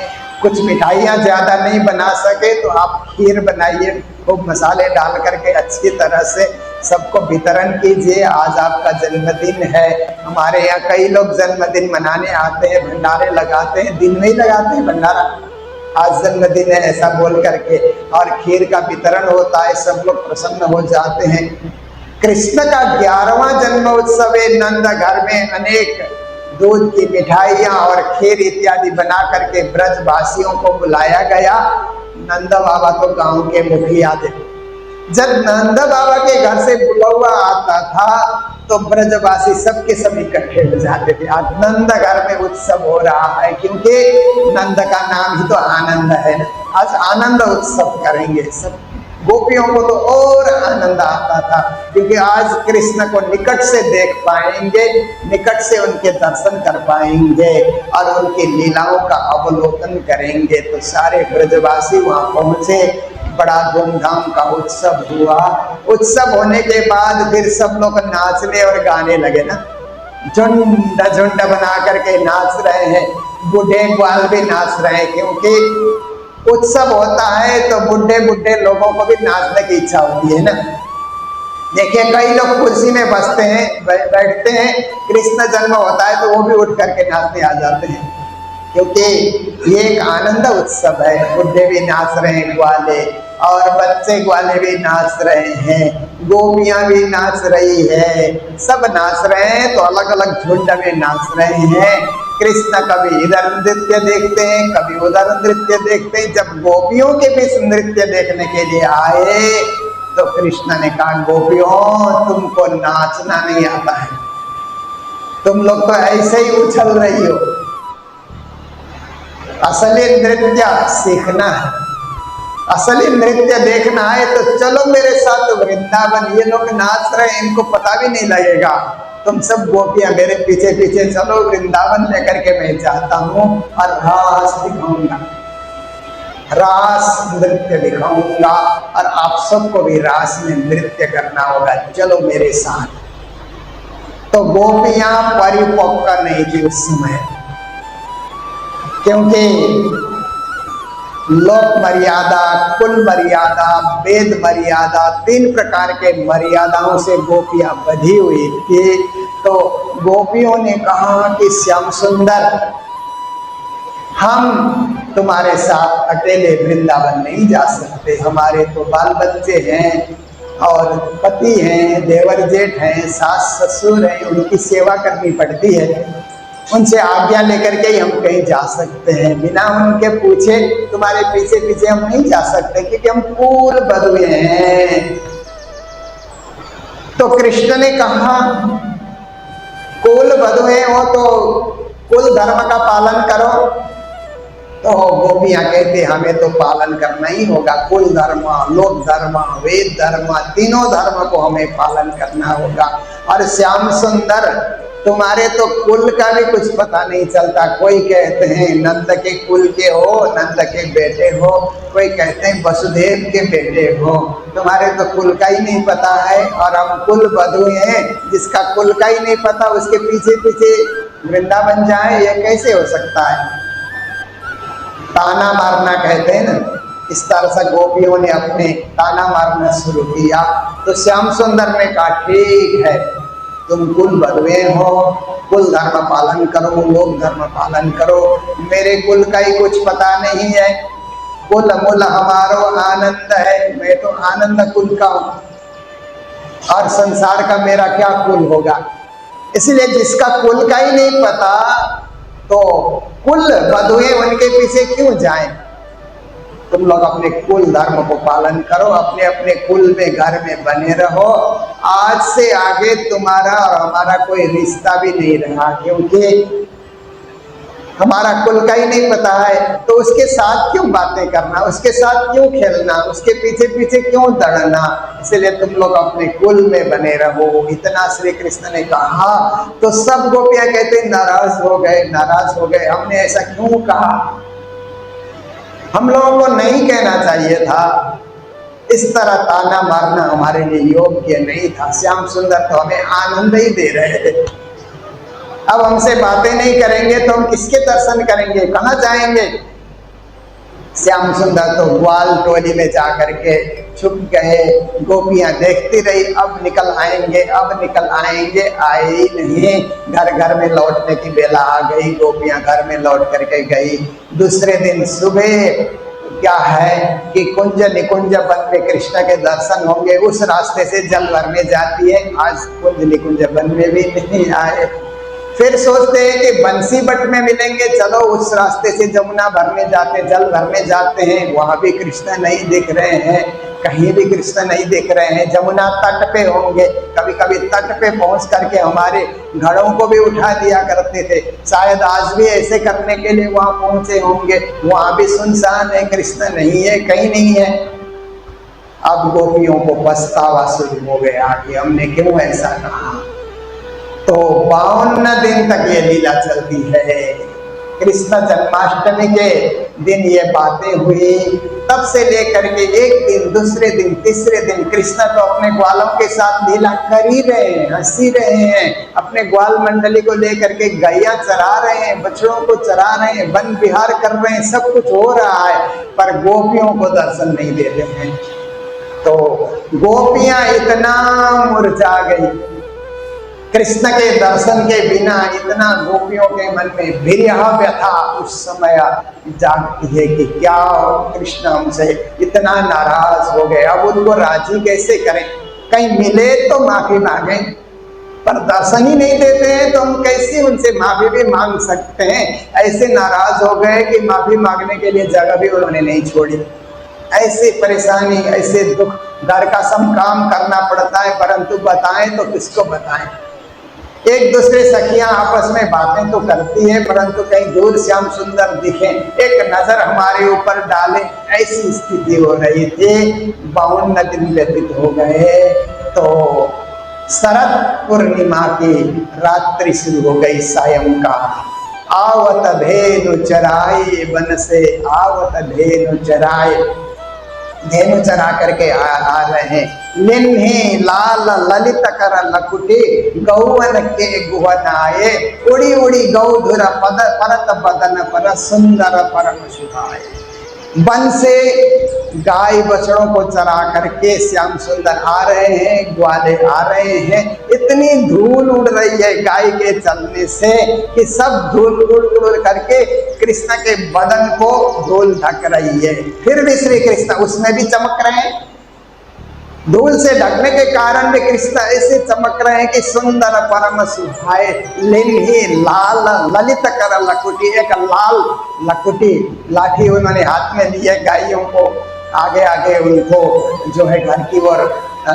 कुछ मिठाइयाँ ज्यादा नहीं बना सके तो आप खीर बनाइए, खूब मसाले डाल करके अच्छी तरह से सबको वितरण कीजिए। आज आपका जन्मदिन है, हमारे यहाँ कई लोग जन्मदिन मनाने आते हैं, भंडारे लगाते हैं, दिन में ही लगाते हैं भंडारा, आज जन्मदिन है ऐसा बोल करके, और खीर का वितरण होता है, सब लोग प्रसन्न हो जाते हैं। कृष्ण का 11वां जन्म उत्सव है, नंद घर में अनेक दूध की मिठाइयां और खीर इत्यादि बना करके ब्रजवासियों को बुलाया गया। नंद बाबा तो गांव के मुखिया थे। जब नंद बाबा के घर से बुलावा आता था तो ब्रजवासी सबके सब इकट्ठे हो जाते थे। आज नंद घर में उत्सव हो रहा है, क्योंकि नंद का नाम ही तो आनंद है ना। आज आनंद उत्सव करेंगे सब। गोपियों को तो और आनंद आता था, क्योंकि आज कृष्ण को निकट से देख पाएंगे, निकट से उनके दर्शन कर पाएंगे और उनकी लीलाओं का अवलोकन करेंगे। तो सारे ब्रजवासी वहां पहुंचे, बड़ा धूमधाम का उत्सव हुआ। उत्सव होने के बाद फिर सब लोग नाचने और गाने लगे ना, झुंड झुंड बना करके नाच रहे हैं, बूढ़े ग्वाल भी नाच रहे हैं, क्योंकि उत्सव होता है तो बुढ़े बुढ़े लोगों को भी नाचने की इच्छा होती है ना। देखिए कई लोग कुर्सी में बसते हैं, बैठते हैं, कृष्ण जन्म होता है तो वो भी उठ करके नाचने आ जाते हैं, क्योंकि ये एक आनंद उत्सव है। बुढ़े भी नाच रहे हैं ग्वाले, और बच्चे ग्वाले भी नाच रहे हैं, गोपियां भी नाच रही है, सब नाच रहे हैं। तो अलग अलग झुंड में नाच रहे हैं। कृष्ण कभी इधर नृत्य देखते हैं, कभी उधर नृत्य देखते हैं। जब गोपियों के बीच नृत्य देखने के लिए आए तो कृष्ण ने कहा, गोपियों तुमको नाचना नहीं आता है, तुम लोग तो ऐसे ही उछल रही हो, असली नृत्य सीखना है, असली नृत्य देखना है तो चलो मेरे साथ वृंदावन। ये लोग नाच रहे हैं, इनको पता भी नहीं लगेगा, तुम सब गोपियां मेरे पीछे पीछे चलो, वृंदावन लेकर के मैं जाता हूँ और रास दिखाऊंगा, रास नृत्य दिखाऊंगा, और आप सबको भी रास में नृत्य करना होगा, चलो मेरे साथ। तो गोपियां परिपक्व नहीं थी उस समय, क्योंकि लोक मर्यादा, कुल मर्यादा, वेद मर्यादा, 3 प्रकार के मर्यादाओं से गोपियां बधी हुई थी। तो गोपियों ने कहा कि श्याम सुंदर, हम तुम्हारे साथ अकेले वृंदावन नहीं जा सकते, हमारे तो बाल बच्चे हैं और पति हैं, देवर जेठ हैं, सास ससुर हैं, उनकी सेवा करनी पड़ती है। उनसे आज्ञा लेकर के ही हम कहीं जा सकते हैं, बिना उनके पूछे तुम्हारे पीछे पीछे हम नहीं जा सकते, क्योंकि हम कुल बधुए हैं। तो कृष्ण ने कहा कुल बधुए हो तो कुल धर्म का पालन करो। तो गोपियां कहते हमें तो पालन करना ही होगा, कुल धर्म, लोक धर्म, वेद धर्म, तीनों धर्म को हमें पालन करना होगा। और श्याम सुंदर तुम्हारे तो कुल का भी कुछ पता नहीं चलता। कोई कहते हैं नंद के कुल के हो, नंद के बेटे हो, कोई कहते हैं वसुदेव के बेटे हो, तुम्हारे तो कुल का ही नहीं पता है। और हम कुल बधु हैं, जिसका कुल का ही नहीं पता उसके पीछे पीछे वृंदावन जाए, ये कैसे हो सकता है? ताना मारना कहते हैं ना, इस तरह से गोपियों ने अपने ताना मारना शुरू किया। तो श्याम सुंदर ने कहा ठीक है, तुम कुल बधुए हो, कुल धर्म पालन करो, लोक धर्म पालन करो, मेरे कुल का ही कुछ पता नहीं है। कुल मूल हमारो आनंद है, मैं तो आनंद कुल का हूं, और संसार का मेरा क्या कुल होगा। इसलिए जिसका कुल का ही नहीं पता तो कुल बधुए उनके पीछे क्यों जाएं? तुम लोग अपने कुल धर्म को पालन करो, अपने अपने कुल में घर में बने रहो। आज से आगे तुम्हारा और हमारा कोई रिश्ता भी नहीं रहा, क्योंकि हमारा कुल का ही नहीं पता है। तो उसके साथ क्यों बातें करना, उसके साथ क्यों खेलना, उसके पीछे पीछे क्यों दौड़ना। इसलिए तुम लोग अपने कुल में बने रहो। इतना श्री कृष्ण ने कहा तो सब गोपियां कहते नाराज हो गए, नाराज हो गए, हमने ऐसा क्यों कहा, हम लोगों को नहीं कहना चाहिए था। इस तरह ताना मारना हमारे लिए योग्य नहीं था। श्याम सुंदर तो हमें आनंद ही दे रहे थे। अब हमसे बातें नहीं करेंगे तो हम किसके दर्शन करेंगे, कहाँ जाएंगे? श्याम सुंदर तो ग्वाल टोली में जाकर के छुप गए। गोपियां देखती रही, अब निकल आएंगे, अब निकल आएंगे, आए ही नहीं। घर घर में लौटने की बेला आ गई, गोपियां घर में लौट करके गई। दूसरे दिन सुबह क्या है कि कुंज निकुंज वन में कृष्ण के दर्शन होंगे, उस रास्ते से जल भरने जाती है। आज कुंज निकुंज वन में भी नहीं आए। फिर सोचते हैं कि बंसी बट में मिलेंगे, चलो उस रास्ते से जमुना भरने जाते, जल भरने जाते हैं, वहां भी कृष्ण नहीं दिख रहे हैं, कहीं भी कृष्ण नहीं दिख रहे हैं। जमुना तट पे होंगे, कभी कभी तट पे पहुंच करके हमारे घड़ों को भी उठा दिया करते थे। शायद आज भी ऐसे करने के लिए वहां पहुंचे होंगे, वहां भी सुनसान है, कृष्ण नहीं है, कहीं नहीं है। अब गोपियों को पछतावा शुरू हो गया कि हमने क्यों ऐसा कहा। तो 52 दिन तक ये लीला चलती है। कृष्ण जन्माष्टमी के दिन ये बातें हुई, तब से लेकर के एक दिन, दूसरे दिन, तीसरे दिन कृष्ण तो अपने ग्वालों के साथ लीला कर ही रहे हैं, हंसी रहे हैं, अपने ग्वाल मंडली को लेकर के गैया चरा रहे हैं, बछड़ों को चरा रहे हैं, वन विहार कर रहे हैं, सब कुछ हो रहा है, पर गोपियों को दर्शन नहीं दे रहे हैं। तो गोपियां इतना मुरझा गई कृष्ण के दर्शन के बिना, इतना गोपियों के मन में विरह व्यथा उस समय जागती है कि क्या कृष्ण हमसे इतना नाराज हो गए, अब उनको राजी कैसे करें। कहीं मिले तो माफी मांगे, पर दर्शन ही नहीं देते हैं तो हम कैसे उनसे माफी भी मांग सकते हैं। ऐसे नाराज हो गए कि माफी मांगने के लिए जगह भी उन्होंने नहीं छोड़ी। ऐसी परेशानी, ऐसे दुख, घर का सब काम करना पड़ता है, परंतु बताएं तो किसको बताएं। एक दूसरे सखियां आपस में बातें तो करती है, परंतु कहीं दूर श्याम सुंदर दिखे, एक नजर हमारे ऊपर डाले, ऐसी स्थिति हो रही थी। 52 दिन व्यतीत हो गए तो शरद पूर्णिमा की रात्रि शुरू हो गई, सायंकाल। आवत धेनु चराए वन से, आवत धेनु चराए, धेनु चरा करके आ रहे हैं। निन्ही लाल ललित कर लकुटे गौवन के गुहन आए, उड़ी उड़ी गौधुर पद परत बदन पर सुंदर परम सुहाए। वन से गाय बछड़ों को चरा करके श्याम सुंदर आ रहे हैं, ग्वाले आ रहे हैं। इतनी धूल उड़ रही है गाय के चलने से कि सब धूल उड़ उड़ करके कृष्ण के बदन को धूल ढक रही है। फिर भी श्री कृष्ण उसमें भी चमक रहे हैं, धूल से ढकने के कारण भी कृष्ण ऐसे चमक रहे हैं कि सुंदर परम सुहाए लिन्ही लाल ललित कर लकुटी, एक लाल लकुटी लाठी उन्होंने हाथ में लिए गायों को आगे आगे उनको जो है घर की ओर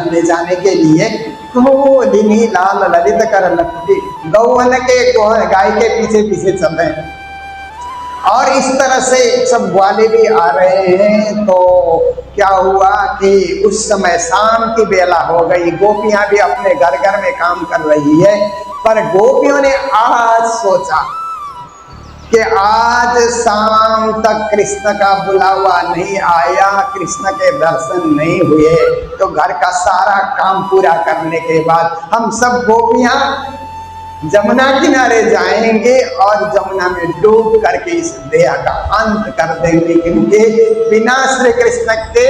ले जाने के लिए। तो लिन्ही लाल ललित कर लकुटी गौवन के गाय के पीछे पीछे चल रहे हैं और इस तरह से सब ग्वाले भी आ रहे हैं। तो क्या हुआ कि उस समय शाम की बेला हो गई, गोपियां भी अपने घर घर में काम कर रही है, पर गोपियों ने आज सोचा कि आज शाम तक कृष्ण का बुलावा नहीं आया, कृष्ण के दर्शन नहीं हुए, तो घर का सारा काम पूरा करने के बाद हम सब गोपियां जमुना किनारे जाएंगे और जमुना में डूब करके इस दया का अंत कर देंगे, क्योंकि बिना श्री कृष्ण के,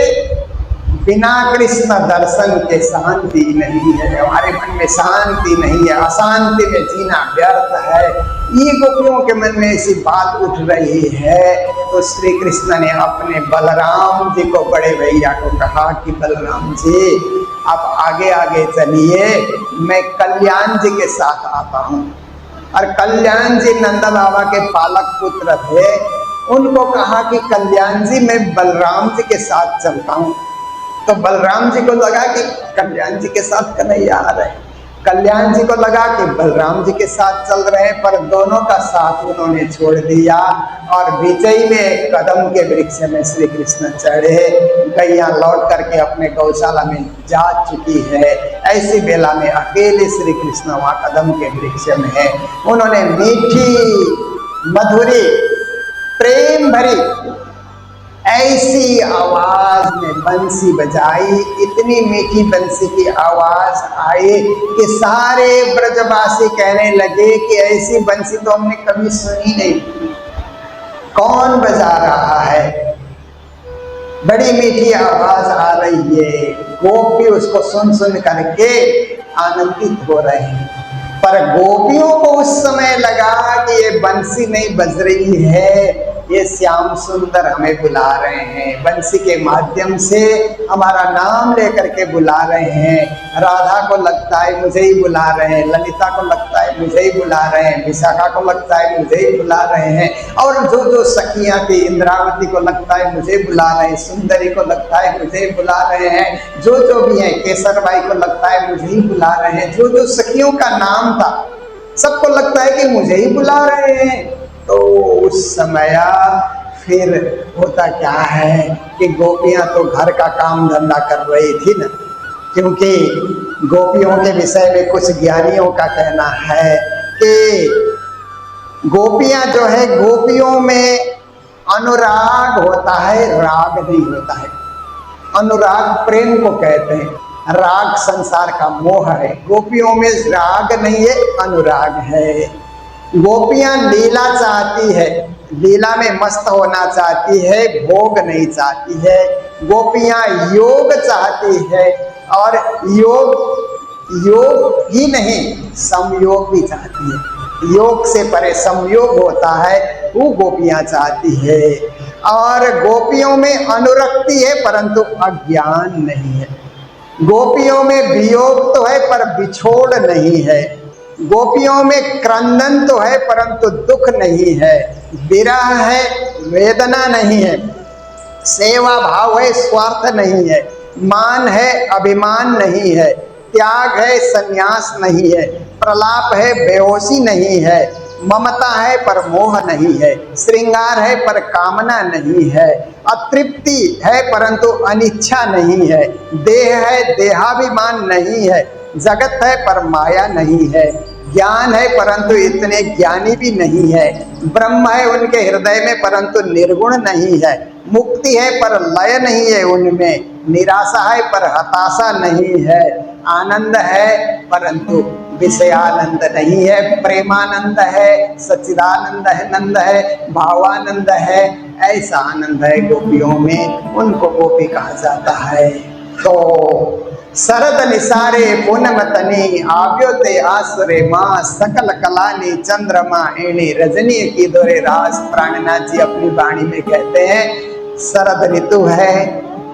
बिना कृष्ण दर्शन के शांति नहीं है, हमारे मन में शांति नहीं है, अशांति में जीना व्यर्थ है। ये गोपियों के मन में ऐसी बात उठ रही है। तो श्री कृष्ण ने अपने बलराम जी को, बड़े भैया को कहा कि बलराम जी आप आगे आगे चलिए, मैं कल्याण जी के साथ आता हूँ। और कल्याण जी नंद बाबा के पालक पुत्र थे, उनको कहा कि कल्याण जी मैं बलराम जी के साथ चलता हूँ। तो बलराम जी को लगा कि कल्याण जी के साथ कन्हैया आ रहे, कल्याण जी को लगा कि बलराम जी के साथ चल रहे हैं, पर दोनों का साथ उन्होंने छोड़ दिया और बीचई में कदम के वृक्ष में श्री कृष्ण चढ़े। गैया लौट करके अपने गौशाला में जा चुकी है, ऐसी बेला में अकेले श्री कृष्ण वहाँ कदम के वृक्ष में है। उन्होंने मीठी मधुरी प्रेम भरी ऐसी आवाज में बंसी बजाई, इतनी मीठी बंसी की आवाज आई कि सारे ब्रजवासी कहने लगे कि ऐसी बंसी तो हमने कभी सुनी नहीं, कौन बजा रहा है, बड़ी मीठी आवाज आ रही है। गोपी उसको सुन सुन करके आनंदित हो रहे हैं, पर गोपियों को उस समय लगा कि ये बंसी नहीं बज रही है, ये श्याम सुंदर हमें बुला रहे हैं, बंसी के माध्यम से हमारा नाम लेकर के बुला रहे हैं। राधा को लगता है मुझे ही बुला रहे हैं, ललिता को लगता है मुझे ही बुला रहे हैं, विशाखा को लगता है मुझे ही बुला रहे हैं, और जो जो सखियां थी इंद्रावती को लगता है मुझे बुला रहे हैं, सुंदरी को लगता है मुझे ही बुला रहे हैं, जो जो भी हैं, केसरबाई को लगता है मुझे ही बुला रहे हैं, जो जो सखियों का नाम था सबको लगता है कि मुझे ही बुला रहे हैं। तो उस समय फिर होता क्या है कि गोपियां तो घर का काम धंधा कर रही थी ना, क्योंकि गोपियों के विषय में कुछ ज्ञानियों का कहना है कि गोपियां जो है, गोपियों में अनुराग होता है, राग नहीं होता है। अनुराग प्रेम को कहते हैं, राग संसार का मोह है। गोपियों में राग नहीं है, अनुराग है। गोपियां लीला चाहती है, लीला में मस्त होना चाहती है, भोग नहीं चाहती है। गोपियां योग चाहती है, और योग ही नहीं संयोग भी चाहती है। योग से परे संयोग होता है, वो गोपियां चाहती है। और गोपियों में अनुरक्ति है परंतु अज्ञान नहीं है। गोपियों में वियोग तो है पर बिछोड़ नहीं है। गोपियों में क्रंदन तो है परंतु दुख नहीं है। विरह है, वेदना नहीं है। सेवा भाव है, स्वार्थ नहीं है। मान है, अभिमान नहीं है। त्याग है, संन्यास नहीं है। प्रलाप है, बेहोशी नहीं है। ममता है पर मोह नहीं है। श्रृंगार है पर कामना नहीं है। अतृप्ति है परंतु अनिच्छा नहीं है। देह है, देहाभिमान नहीं है। जगत है पर माया नहीं है। ज्ञान है परंतु इतने ज्ञानी भी नहीं है। ब्रह्म है उनके हृदय में परंतु निर्गुण नहीं है। मुक्ति है पर लय नहीं है उनमें। निराशा है पर हताशा नहीं है। आनंद है परंतु विषयानंद नहीं है। प्रेमानंद है, सच्चिदानंद है, नंद है, भावानंद है। ऐसा आनंद है गोपियों में, उनको गोपी कहा जाता है। तो शरद निसारे पूनमतनी आव्योते आसुरे माँ सकल कलानी चंद्रमा एणी रजनी की दोरे रास। प्राणनाथ जी अपनी वाणी में कहते हैं शरद ऋतु है,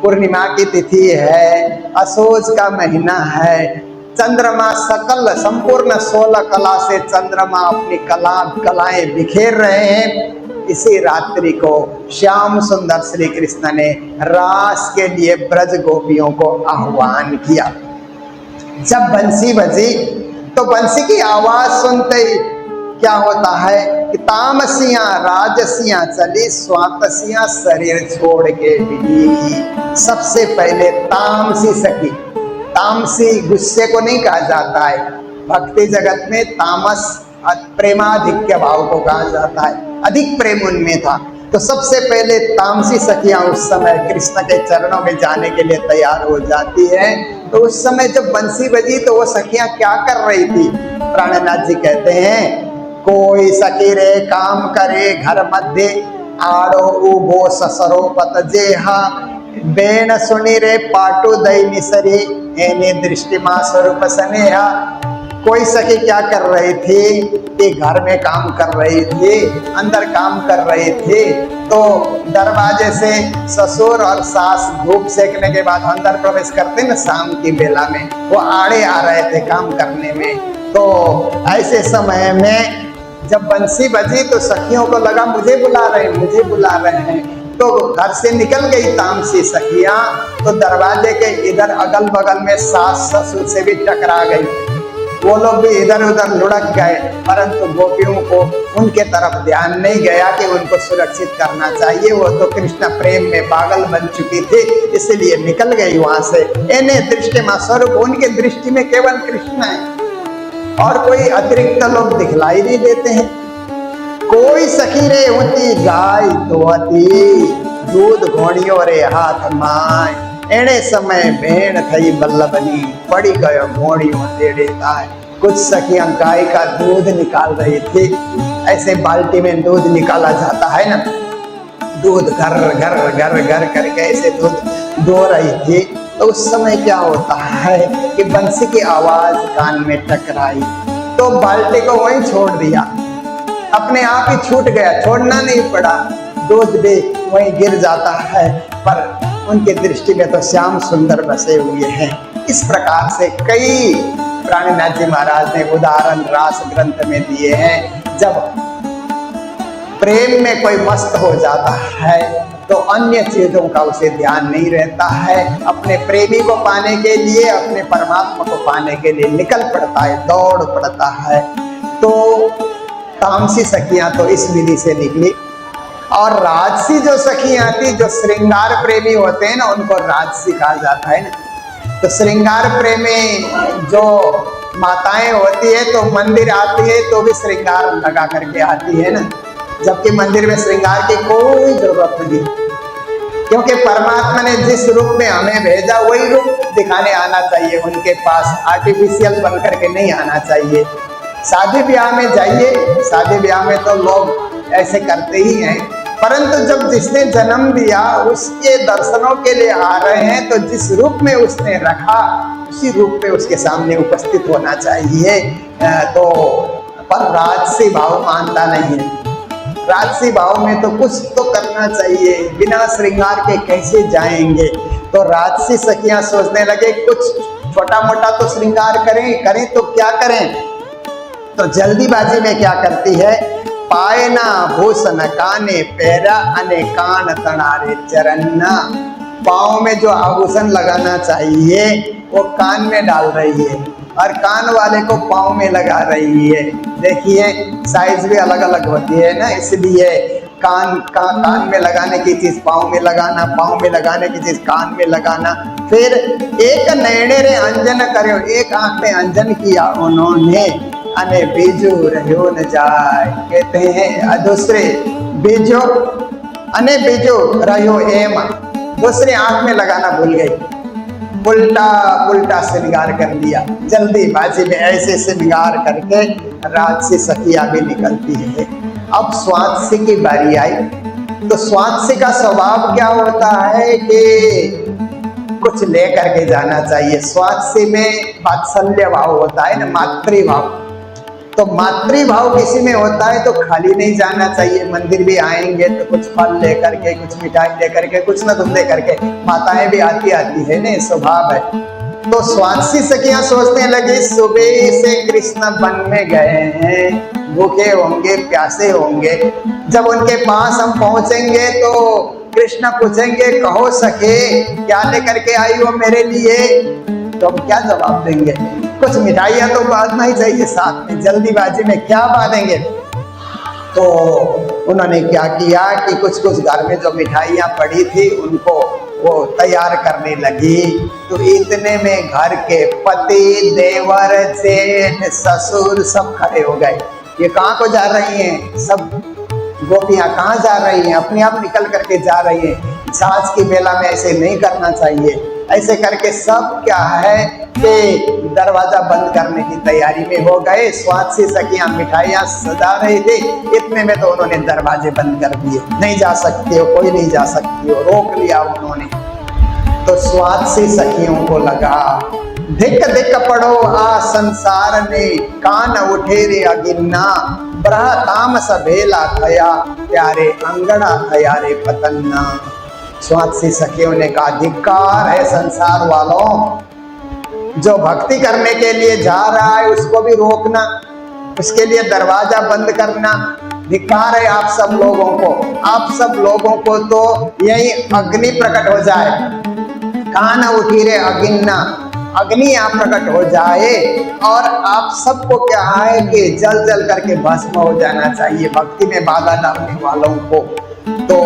पूर्णिमा की तिथि है, असोज का महीना है, चंद्रमा सकल संपूर्ण 16 कला से चंद्रमा अपनी कलाएं बिखेर रहे हैं। इसी रात्रि को श्याम सुंदर श्री कृष्ण ने रास के लिए ब्रज गोपियों को आह्वान किया। जब बंसी बजी तो बंसी की आवाज सुनते ही क्या होता है कि तामसियां राजसियां चली, स्वातसियां शरीर छोड़ के बिलीगी। सबसे पहले तामसी सखी, तामसी गुस्से को नहीं कहा जाता है, भक्ति जगत में तामस प्रेमाधिक्य भाव को कहा जाता है, अधिक प्रेम उनमें था। तो सबसे पहले तामसी सखियां उस समय कृष्ण के चरणों में जाने के लिए तैयार हो जाती है। तो उस समय जब बंसी बजी तो वो सखियां क्या कर रही थी? प्राणनाथ जी कहते हैं, कोई सखी रे काम करे घर मध्य, आड़ो उबो ससरो पत जेहा, बेन सुनी रे पाटू दैनी सरी, एने दृष्टि मां स्वरूप स्नेहा। कोई सखी क्या कर रही थी कि घर में काम कर रही थी, अंदर काम कर रही थी, तो दरवाजे से ससुर और सास धूप सेकने के बाद अंदर प्रवेश करते न शाम की बेला में, वो आड़े आ रहे थे काम करने में। तो ऐसे समय में जब बंसी बजी तो सखियों को लगा मुझे बुला रहे हैं, तो घर से निकल गई तामसी सखियां। तो दरवाजे के इधर अगल बगल में सास ससुर से भी टकरा गई, वो लोग भी इधर उधर लुढ़क गए, परंतु गोपियों को उनके तरफ ध्यान नहीं गया कि उनको सुरक्षित करना चाहिए। वो तो कृष्ण प्रेम में पागल बन चुकी थी, इसलिए निकल गई वहां से। एने दृष्टि मां स्वरूप, उनके दृष्टि में केवल कृष्ण है और कोई अतिरिक्त लोग दिखलाई नहीं देते हैं। कोई सखी रे होती गाय दोहती, दूध घोड़ियों रे हाथ माय, एने समय भेड़ थई बल्लभनी, पड़ी गयो घोड़ियों तेड़े ताय। कुछ सखियां गाय का दूध निकाल रही थी, ऐसे बाल्टी में दूध निकाला जाता है ना, दूध घर घर घर घर करके ऐसे दूध दो रही थी। तो उस समय क्या होता है कि बंसी की आवाज कान में टकराई, तो बाल्टी को वहीं छोड़ दिया, अपने आप ही छूट गया, छोड़ना नहीं पड़ा, दूध भी वहीं गिर जाता है। पर उनके दृष्टि में तो श्याम सुंदर बसे हुए हैं। इस प्रकार से कई प्राणनाथ जी महाराज ने उदाहरण रास ग्रंथ में दिए हैं। जब प्रेम में कोई मस्त हो जाता है तो अन्य चीजों का उसे ध्यान नहीं रहता है, अपने प्रेमी को पाने के लिए, अपने परमात्मा को पाने के लिए निकल पड़ता है, दौड़ पड़ता है। तो तामसी सखियां तो इस विधि से निकली, और राजसी जो सखियां थी, जो श्रृंगार प्रेमी होते हैं ना, उनको राजसी कहा जाता है ना। तो श्रृंगार प्रेमी जो माताएं होती है तो मंदिर आती है तो भी श्रृंगार लगा करके आती है ना, जबकि मंदिर में श्रृंगार की कोई जरूरत नहीं, क्योंकि परमात्मा ने जिस रूप में हमें भेजा वही रूप दिखाने आना चाहिए उनके पास, आर्टिफिशियल बन करके नहीं आना चाहिए। शादी ब्याह में जाइए, शादी ब्याह में तो लोग ऐसे करते ही हैं, परंतु जब जिसने जन्म दिया उसके दर्शनों के लिए आ रहे हैं तो जिस रूप में उसने रखा उसी रूप में उसके सामने उपस्थित होना चाहिए। तो पर राजसी भाव मानता नहीं है, राजसी भाव में तो कुछ तो करना चाहिए, बिना श्रृंगार के कैसे जाएंगे। तो राजसी सखियां सोचने लगे कुछ छोटा मोटा तो श्रृंगार करें तो क्या करें। तो जल्दीबाजी में क्या करती है, पायना भूषण काने पैरा अने कान तनारे चरन्ना, पाँव में जो आभूषण लगाना चाहिए वो कान में डाल रही है और कान वाले को पाँव में लगा रही है। देखिए साइज भी अलग अलग होती है ना, इसलिए कान में लगाने की चीज पाँव में लगाना, पाँव में लगाने की चीज कान में लगाना। फिर एक नैणे रे अंजन करो, एक आंख में अंजन किया उन्होंने, अने बीजू रहो न जाए, कहते हैं दूसरे बीजो अने बीजो रहो एम, दूसरे आंख में लगाना भूल गई, उल्टा श्रृंगार कर दिया। जल्दीबाजी में ऐसे श्रृंगार करके राजसी सखिया भी निकलती है। अब स्वात्सी की बारी आई, तो स्वात्सी का स्वभाव क्या होता है कि कुछ ले करके जाना चाहिए। स्वात्सी में वात्सल्य भाव होता है ना, मातृभाव। तो मातृभाव किसी में होता है तो खाली नहीं जाना चाहिए। मंदिर भी आएंगे तो कुछ फल लेकर के, कुछ मिठाई लेकर के, कुछ न कुछ लेकर के, माताएं भी आती है ना, स्वभाव है। तो स्वात्सी सखियां सोचने लगी सुबह से कृष्ण वन में गए हैं, भूखे होंगे, प्यासे होंगे, जब उनके पास हम पहुंचेंगे तो कृष्ण पूछेंगे कहो सखे क्या लेकर के आई हो मेरे लिए, तो हम क्या जवाब देंगे? कुछ मिठाइयाँ तो बांधना ही चाहिए साथ में, जल्दीबाजी में क्या बांधेंगे? तो उन्होंने क्या किया कि कुछ कुछ घर में जो मिठाइयाँ पड़ी थी उनको वो तैयार करने लगी। तो इतने में घर के पति, देवर, जेठ, ससुर सब खड़े हो गए। ये कहाँ को जा रही हैं? सब गोपियाँ कहाँ जा रही हैं? अपने आप निकल करके जा रही हैं। सास की बेला में ऐसे नहीं करना चाहिए। ऐसे करके सब क्या है कि दरवाजा बंद करने की तैयारी में हो गए। स्वात्सी सखियां मिठाइयां सजा रही थी, इतने में तो उन्होंने दरवाजे बंद कर दिए। नहीं जा सकते हो, कोई नहीं जा सकती हो, रोक लिया उन्होंने। तो स्वात्सी सखियों को लगा धिक धिक पड़ो आ संसार ने, कान उठे रे अगिन्ना, ब्रह तामस भेला थया, प्यारे अंगड़ा थया रे पतन्ना। स्वात्सी सखियों ने कहा धिक्कार है संसार वालों, जो भक्ति करने के लिए जा रहा है उसको भी रोकना, उसके लिए दरवाजा बंद करना, धिक्कार है आप सब लोगों को। आप सब लोगों को तो यही अग्नि प्रकट हो जाए, कान उठी रे अगिन्ना, अग्नि यहाँ प्रकट हो जाए और आप सबको क्या है कि जल जल करके भस्म हो जाना चाहिए भक्ति में बाधा डालने वालों को। तो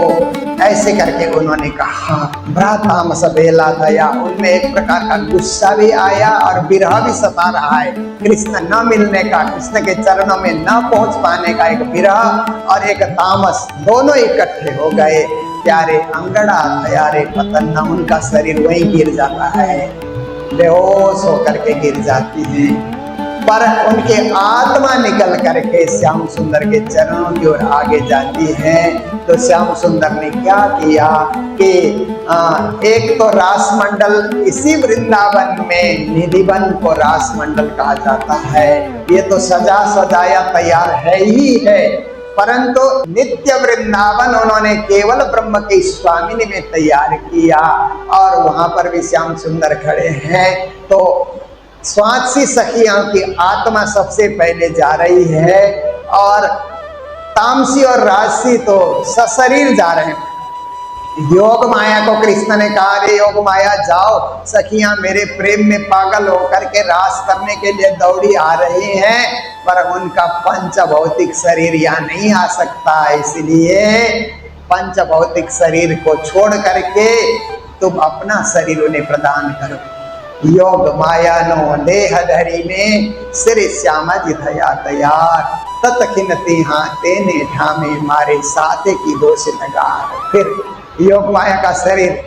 ऐसे करके उन्होंने कहा भ्रातामस बेला दया, उनमें एक प्रकार का गुस्सा भी आया और विरह भी सता रहा है। कृष्ण न मिलने का, कृष्ण के चरणों में न पहुंच पाने का एक विरह और एक तामस, दोनों इकट्ठे हो गए। प्यारे अंगड़ा थया रे पतन्ना, उनका शरीर वहीं गिर जाता है, बेहोश होकर के गिर जाती है। पर उनके आत्मा निकल करके श्याम सुंदर के चरणों की ओर आगे जाती है। तो श्याम सुंदर ने क्या किया कि एक तो रास मंडल, इसी वृंदावन में निधिवन को रास मंडल कहा जाता है। ये तो सजा सजाया तैयार है ही है, परंतु नित्य वृंदावन उन्होंने केवल ब्रह्म की स्वामिनी में तैयार किया और वहां पर भी श्याम सुंदर खड़े हैं। तो स्वात्सी सखियों की आत्मा सबसे पहले जा रही है और तामसी और राजसी तो सशरीर जा रहे हैं। योग माया को कृष्ण ने कहा रे योग माया जाओ, सखियां मेरे प्रेम में पागल होकर के रास करने के लिए दौड़ी आ रही हैं, पर उनका पंच भौतिक शरीर यहाँ नहीं आ सकता, इसलिए पंच भौतिक शरीर को छोड़ करके तुम अपना शरीर उन्हें प्रदान करो। योग माया नो देह धरी में श्री श्यामा जी थया तैयार, तत्खिनती हाँ तेने ठामे मारे साथे की दोष लगा। फिर योग माया का शरीर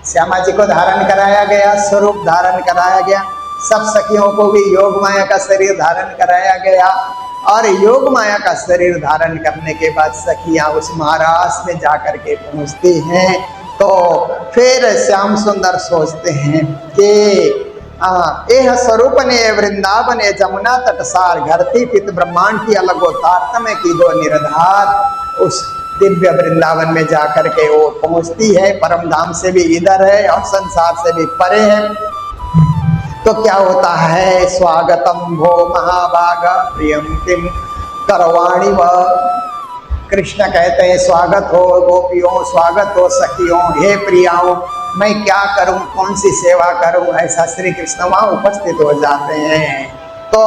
श्यामा जी को धारण कराया गया, स्वरूप धारण कराया गया। सब सखियों को भी योग माया का शरीर धारण कराया गया और योग माया का शरीर धारण करने के बाद सखियां उस महाराज में जाकर के पहुंचती हैं। तो फिर श्याम सुंदर सोचते हैं कि यह स्वरूप ने वृंदावन जमुना तटसार, धरती पित ब्रह्मांड की अलग तारतम्य की दो निराधार उस दिव्य वृंदावन में जाकर के वो पहुंचती है। परम धाम से भी इधर है और संसार से भी परे है। तो क्या होता है, स्वागतम भो महाभागा प्रियम किम करवाणी व, कृष्ण कहते हैं स्वागत हो गोपियों, स्वागत हो सखियों, हे प्रियाओं, मैं क्या करूं, कौन सी सेवा करूं, ऐसा श्री कृष्ण वहां उपस्थित हो जाते हैं। तो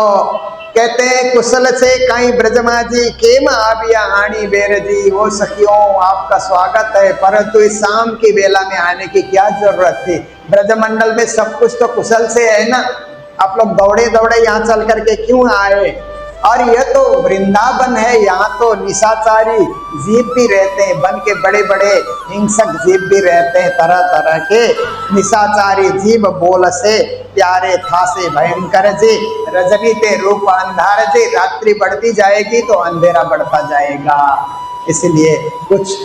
कहते हैं कुशल से कहीं ब्रजमाजी केम आबिया हानि बेर जी, वो सखियों आपका स्वागत है, परंतु इस शाम की बेला में आने की क्या जरूरत थी, ब्रजमंडल में सब कुछ तो कुशल से है ना, आप लोग दौड़े दौड़े यहाँ चल करके क्यों आए। और यह तो वृंदावन है, यहाँ तो निशाचारी जीव भी रहते हैं, बन के बड़े बड़े हिंसक जीव भी रहते हैं, तरह तरह के निशाचारी जीव बोल से प्यारे था से भयंकर जी, रजनी ते रूप अंधार जी, रात्रि बढ़ती जाएगी तो अंधेरा बढ़ता जाएगा। इसलिए कुछ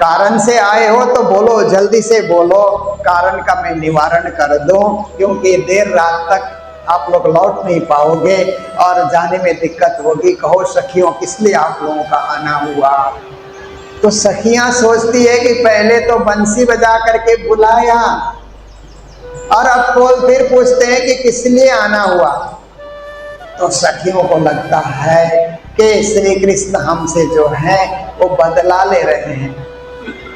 कारण से आए हो तो बोलो, जल्दी से बोलो, कारण का मैं निवारण कर दूं, क्योंकि देर रात तक आप लोग लौट नहीं पाओगे और जाने में दिक्कत होगी। कहो सखियों किस लिए आप लोगों का आना हुआ? तो सखियां सोचती है कि पहले तो बंसी बजा करके बुलाया और अब कौन फिर पूछते हैं कि किस लिए आना हुआ। तो सखियों को लगता है कि श्री कृष्ण हमसे जो है वो बदला ले रहे हैं।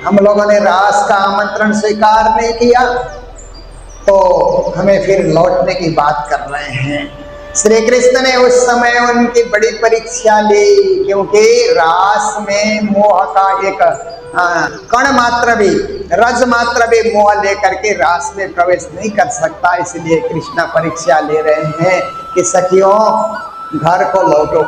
हम लोगों ने रास का आमंत्रण स्वीकार नहीं किया तो हमें फिर लौटने की बात कर रहे हैं। श्री कृष्ण ने उस समय उनकी बड़ी परीक्षा ली, क्योंकि रास में मोह का एक कण मात्र भी, रज मात्र भी मोह लेकर के रास में प्रवेश नहीं कर सकता। इसलिए कृष्ण परीक्षा ले रहे हैं कि सखियों घर को लौटो,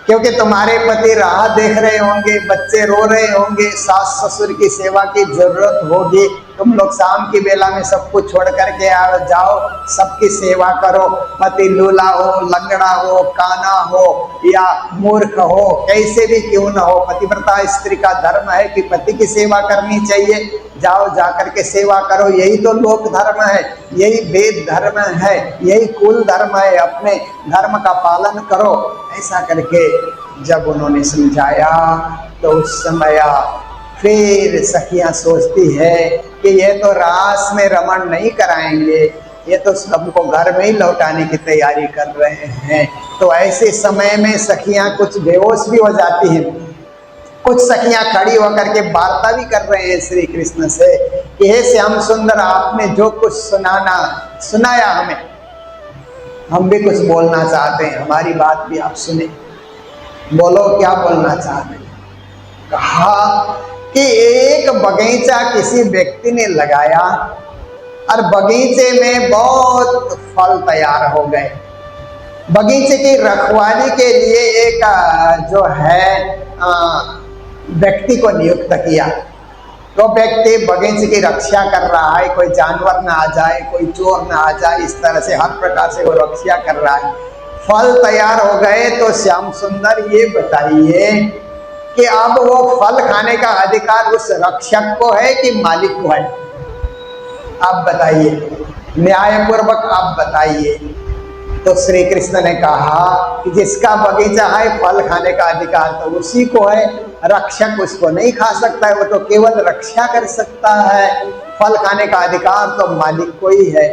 क्योंकि तुम्हारे पति राह देख रहे होंगे, बच्चे रो रहे होंगे, सास ससुर की सेवा की जरूरत होगी। तुम लोग शाम की बेला में सब कुछ छोड़ करके आ जाओ, सबकी सेवा करो। पति लूला हो, लंगड़ा हो, काना हो या मूर्ख हो, कैसे भी क्यों न हो, पतिव्रता स्त्री का धर्म है कि पति की सेवा करनी चाहिए। जाओ जाकर के सेवा करो, यही तो लोक धर्म है, यही वेद धर्म है, यही कुल धर्म है। अपने धर्म का पालन करो। ऐसा करके जब उन्होंने समझाया तो उस समय फिर सखियां सोचती है कि ये तो रास में रमण नहीं कराएंगे, ये तो सबको घर में ही लौटाने की तैयारी कर रहे हैं। तो ऐसे समय में सखियां कुछ बेहोश भी हो जाती हैं, कुछ सखियां खड़ी होकर के वार्ता भी कर रहे हैं श्री कृष्ण से कि हे श्याम सुंदर, आपने जो कुछ सुनाया हमें, हम भी कुछ बोलना चाहते हैं, हमारी बात भी आप सुने। बोलो क्या बोलना चाहते हैं? कहा कि एक बगीचा किसी व्यक्ति ने लगाया और बगीचे में बहुत फल तैयार हो गए। बगीचे की रखवाली के लिए एक जो है व्यक्ति को नियुक्त किया। तो व्यक्ति बगीचे की रक्षा कर रहा है, कोई जानवर ना आ जाए, कोई चोर ना आ जाए, इस तरह से हर प्रकार से वो रक्षा कर रहा है। फल तैयार हो गए तो श्याम सुंदर ये बताइए कि अब वो फल खाने का अधिकार उस रक्षक को है कि मालिक को है? आप बताइए, न्यायपूर्वक आप बताइए। तो श्री कृष्ण ने कहा कि जिसका बगीचा है फल खाने का अधिकार तो उसी को है, रक्षक उसको नहीं खा सकता है, वो तो केवल रक्षा कर सकता है। फल खाने का अधिकार तो मालिक को ही है।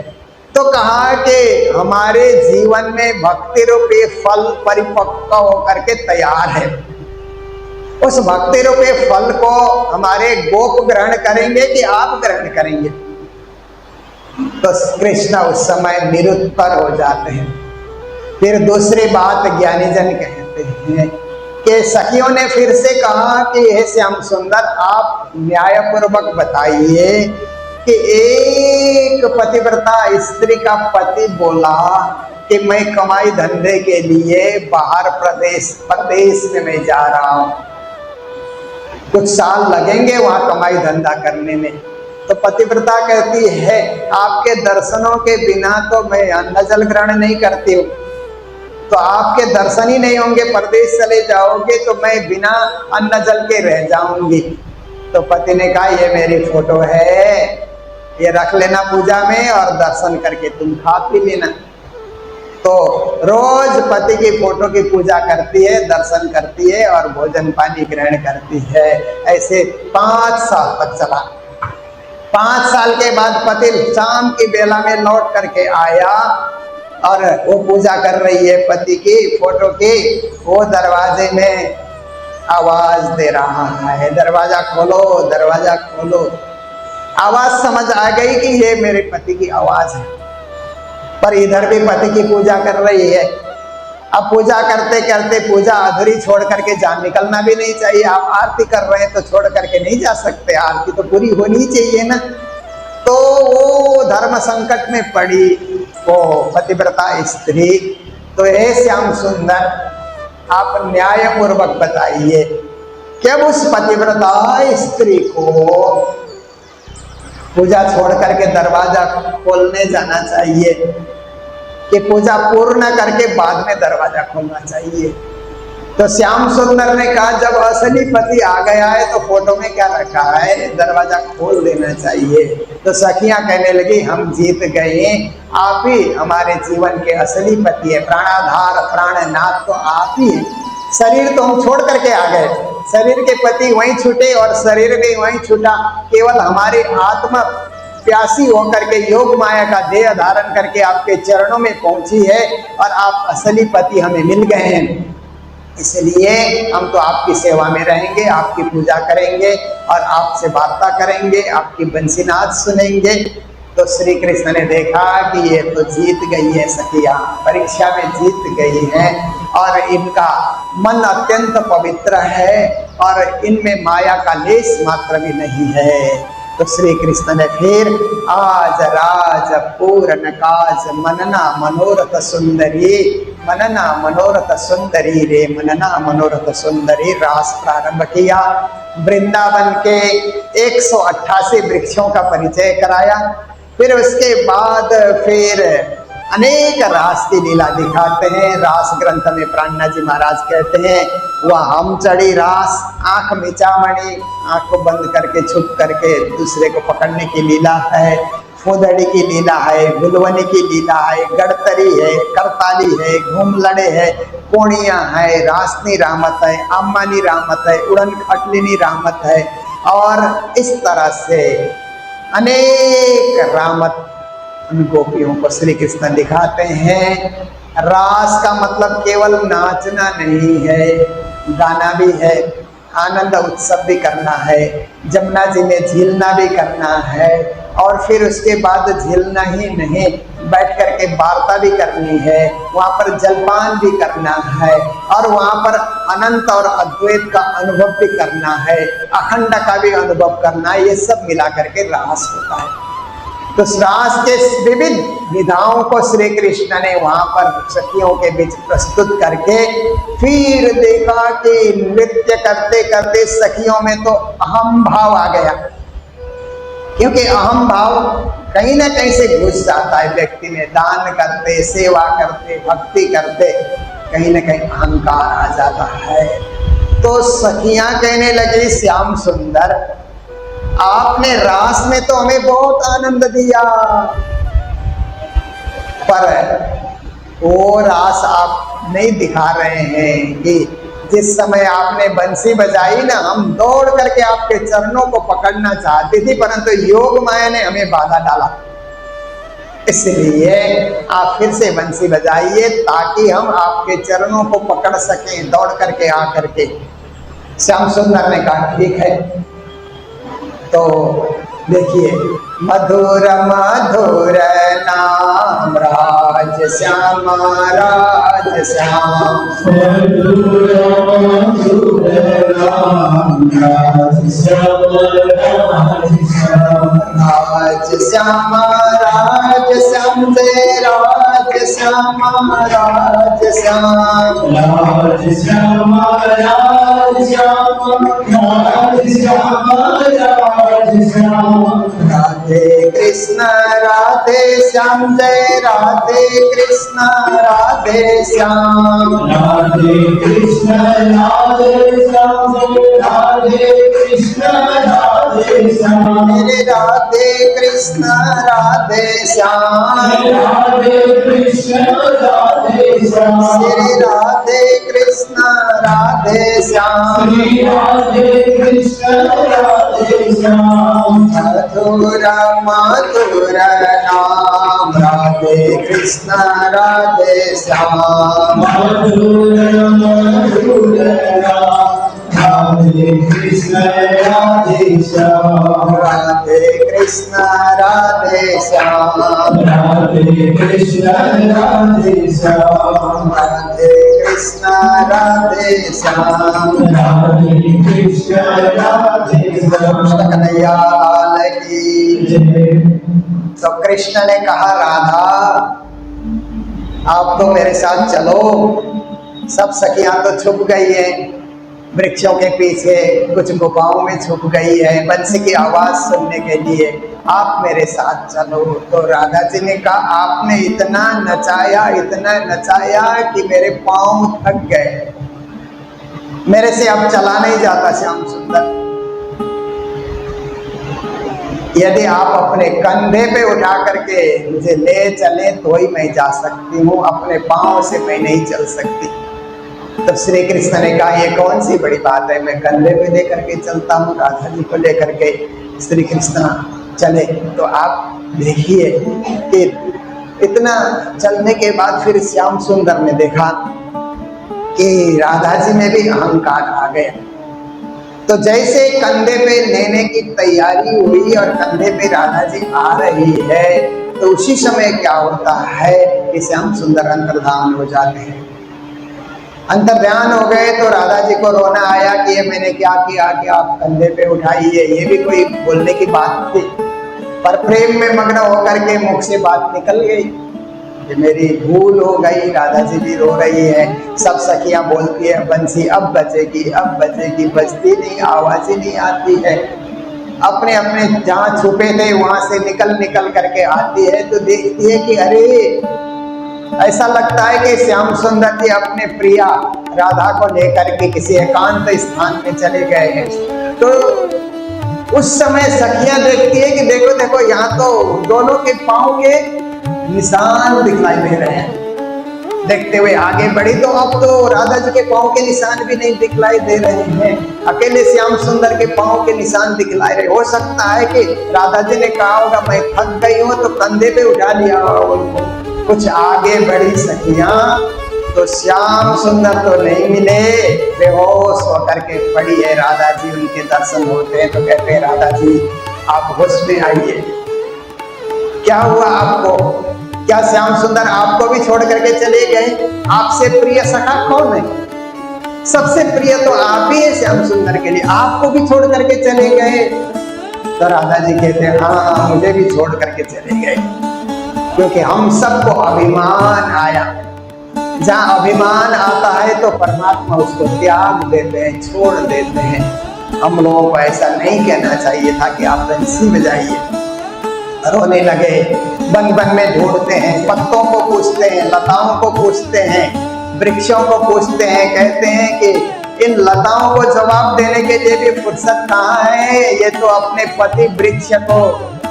तो कहा कि हमारे जीवन में भक्ति रूपी फल परिपक्व होकर के तैयार है, उस भक्ति रूपी फल को हमारे गोप ग्रहण करेंगे कि आप ग्रहण करेंगे? तो कृष्ण उस समय निरुत्तर हो जाते हैं। फिर दूसरी बात ज्ञानी जन कहते हैं कि सखियों ने फिर से कहा कि हे श्याम सुंदर, आप न्यायपूर्वक बताइए कि एक पतिव्रता स्त्री का पति बोला कि मैं कमाई धंधे के लिए बाहर प्रदेश में मैं जा रहा हूं, कुछ साल लगेंगे वहां कमाई धंधा करने में। तो पतिव्रता कहती है आपके दर्शनों के बिना तो मैं अन्न जल ग्रहण नहीं करती हूँ, तो आपके दर्शन ही नहीं होंगे, परदेश चले जाओगे तो मैं बिना अन्न जल के रह जाऊंगी। तो पति ने कहा ये मेरी फोटो है, ये रख लेना पूजा में और दर्शन करके तुम खा पी लेना। तो रोज पति की फोटो की पूजा करती है, दर्शन करती है और भोजन पानी ग्रहण करती है। ऐसे 5 साल तक चला। 5 साल के बाद पति शाम की बेला में लौट करके आया और वो पूजा कर रही है पति की फोटो की। वो दरवाजे में आवाज दे रहा है, दरवाजा खोलो, दरवाजा खोलो। आवाज समझ आ गई कि ये मेरे पति की आवाज है, पर इधर भी पति की पूजा कर रही है। अब पूजा करते करते पूजा अधूरी छोड़ करके जान निकलना भी नहीं चाहिए। आप आरती कर रहे हैं तो छोड़ करके नहीं जा सकते, आरती तो पूरी होनी चाहिए ना। तो वो धर्म संकट में पड़ी वो पतिव्रता स्त्री। तो हे श्याम सुंदर, आप न्यायपूर्वक बताइए कि अब उस पतिव्रता स्त्री को पूजा छोड़ करके दरवाजा खोलने जाना चाहिए कि पूजा पूर्ण करके बाद में दरवाजा खोलना चाहिए? तो श्याम सुंदर ने कहा जब असली पति आ गया है तो फोटो में क्या रखा है, दरवाजा खोल देना चाहिए। तो सखियां कहने लगी हम जीत गए, आप ही हमारे जीवन के असली पति है, प्राणाधार प्राणनाथ तो आप ही है। शरीर तो हम छोड़ करके आ गए, शरीर के पति वहीं छूटे और शरीर भी वहीं छूटा, केवल हमारी आत्मा प्यासी होकर के योग माया का देह धारण करके आपके चरणों में पहुंची है और आप असली पति हमें मिल गए हैं। इसलिए हम तो आपकी सेवा में रहेंगे, आपकी पूजा करेंगे और आपसे वार्ता करेंगे, आपकी बंसीनाद सुनेंगे। तो श्री कृष्ण ने देखा कि ये तो जीत गई है सखिया, परीक्षा में जीत गई है और इनका मन अत्यंत पवित्र है और इनमें माया का लेश मात्र भी नहीं है। तो श्री कृष्ण ने फिर आज राज पूर्ण काज मनना मनोरथ सुंदरी, मनना मनोरथ सुंदरी रे मनना मनोरथ सुंदरी रास प्रारंभ किया। वृंदावन के 188 वृक्षों का परिचय कराया। फिर उसके बाद फिर अनेक रास की लीला दिखाते हैं। रास ग्रंथ में प्राणनाथ जी महाराज कहते हैं वह हम चढ़ी रास, आंख मिचामणि, आंख को बंद करके छुप करके दूसरे को पकड़ने की लीला है, फूदड़ी की लीला है, गुलवनी की लीला है, गड़तरी है, करताली है, घूम लड़े है, कोणिया है, रासनी रामत है, अम्मानी रामत है, उड़न खटलिनी रामत है और इस तरह से अनेक रामत उन गोपियों को श्री कृष्ण दिखाते हैं। रास का मतलब केवल नाचना नहीं है, गाना भी है, आनंद उत्सव भी करना है, जमुना जी में झीलना भी करना है और फिर उसके बाद झीलना ही नहीं, बैठ करके वार्ता भी करनी है, वहाँ पर जलपान भी करना है और वहाँ पर अनंत और अद्वैत का अनुभव भी करना है, अखंड का भी अनुभव करना है। ये सब मिला करके रास होता है। तो रास के विविध विधाओं को श्री कृष्ण ने वहां पर सखियों के बीच प्रस्तुत करके फिर देखा कि नृत्य करते करते सखियों में तो अहम भाव आ गया, क्योंकि अहम भाव कहीं ना कहीं से घुस जाता है व्यक्ति में। दान करते, सेवा करते, भक्ति करते कहीं ना कहीं अहंकार आ जाता है। तो सखियां कहने लगी श्याम सुंदर आपने रास में तो हमें बहुत आनंद दिया, पर वो रास आप नहीं दिखा रहे हैं कि जिस समय आपने बंसी बजाई ना, हम दौड़ करके आपके चरणों को पकड़ना चाहती थी, परंतु योग माया ने हमें बाधा डाला। इसलिए आप फिर से बंसी बजाइए ताकि हम आपके चरणों को पकड़ सकें दौड़ करके आ करके। श्याम सुंदर ने कहा ठीक है। तो देखिए मधुर मधुर नाम राज श्याम राज श्याम, मधुर मधुर नाम राज श्याम राज श्याम, राज श्याम राज श्याम जय राज श्याम राज श्याम, राज श्याम राज श्याम राज श्याम राज श्याम, राधे कृष्ण राधे श्याम जय राधे कृष्ण राधे श्याम, राधे कृष्ण राधे श्याम राधे कृष्ण राधे श्याम, मेरे राधे कृष्ण राधे श्याम, राधे कृष्ण राधे श्याम, श्री राधे कृष्ण राधे श्याम, श्री राधे कृष्ण राधे श्याम, मधुर मधुर नाम राधे कृष्ण राधे श्याम, मधुर मधुर नाम राधे कृष्ण राधे श्याम, राधे कृष्ण राधे श्याम, राधे कृष्ण राधे श्याम, राधे कृष्ण राधे श्याम, राधे कृष्ण राधे श्याम। कृष्ण कन्हैया लाल की जय। तो कृष्ण ने कहा राधा आप तो मेरे साथ चलो। सब सखियां तो छुप गई है वृक्षों के पीछे, कुछ गुफाओं में छुप गई है बंसी की आवाज सुनने के लिए, आप मेरे साथ चलो। तो राधा जी ने कहा आपने इतना नचाया कि मेरे पांव थक गए। मेरे से अब चला नहीं जाता श्याम सुंदर, यदि आप अपने कंधे पे उठा करके मुझे ले चले तो ही मैं जा सकती हूँ, अपने पांव से मैं नहीं चल सकती। तब श्री कृष्ण ने कहा ये कौन सी बड़ी बात है, मैं कंधे पे लेकर के चलता हूँ। राधा जी को लेकर के श्री कृष्ण चले। तो आप देखिए कि इतना चलने के बाद फिर श्याम सुंदर ने देखा कि राधा जी में भी अहंकार आ गया। तो जैसे कंधे पे लेने की तैयारी हुई और कंधे पे राधा जी आ रही है, तो उसी समय क्या होता है कि श्याम सुंदर अंतर्धान हो जाते हैं। अंतर्ध्यान हो गए तो राधा जी को रोना आया कि ये मैंने क्या किया कि आप कंधे पे उठाइए। ये भी कोई बोलने की बात थी, पर प्रेम में मग्न होकर के मुख से बात निकल गई कि मेरी भूल हो गई। राधा जी भी रो रही है, सब सखियां बोलती है बंसी अब बजेगी, अब बजेगी, बजती नहीं, आवाज ही नहीं आती है। अपने अपने जहाँ छुपे थे वहां से निकल निकल करके आती है तो देखती है कि अरे, ऐसा लगता है कि श्याम सुंदर जी अपने प्रिया राधा को लेकर के किसी एकांत स्थान में चले गए हैं। तो उस समय सखियां देखती है कि देखो देखो, यहाँ तो दोनों के पांव के निशान दिखाई दे रहे हैं। देखते हुए आगे बढ़ी तो अब तो राधा जी के पांव के निशान भी नहीं दिखलाई दे रहे हैं, अकेले श्याम सुंदर के पांव के निशान दिखलाई रहे। हो सकता है कि राधा जी ने कहा होगा मैं थक गई हूँ तो कंधे पे उठा लिया होगा उनको। कुछ आगे बढ़ी सखियां तो श्याम सुंदर तो नहीं मिले, बेहोश होकर के पड़ी है राधा जी। उनके दर्शन होते हैं तो कहते हैं राधा जी आप होश में आइए, क्या हुआ आपको? क्या श्याम सुंदर आपको भी छोड़ करके चले गए? आपसे प्रिय सखा कौन है? सबसे प्रिय तो आप ही है श्याम सुंदर के लिए, आपको भी छोड़ करके चले गए। तो राधा जी कहते हैं हाँ, मुझे भी छोड़ करके चले गए, क्योंकि हम सबको अभिमान आया। जहाँ अभिमान आता है तो परमात्मा उसको त्याग देते हैं, छोड़ देते हैं। हम लोगों को ऐसा नहीं कहना चाहिए था कि आप बंसी बजाइए। रोने लगे, बन बन में ढूंढते हैं, पत्तों को पूछते हैं, लताओं को पूछते हैं, वृक्षों को पूछते हैं। कहते हैं कि इन लताओं को जवाब देने के लिए भी फुर्सत कहाँ है, ये तो अपने पति वृक्ष को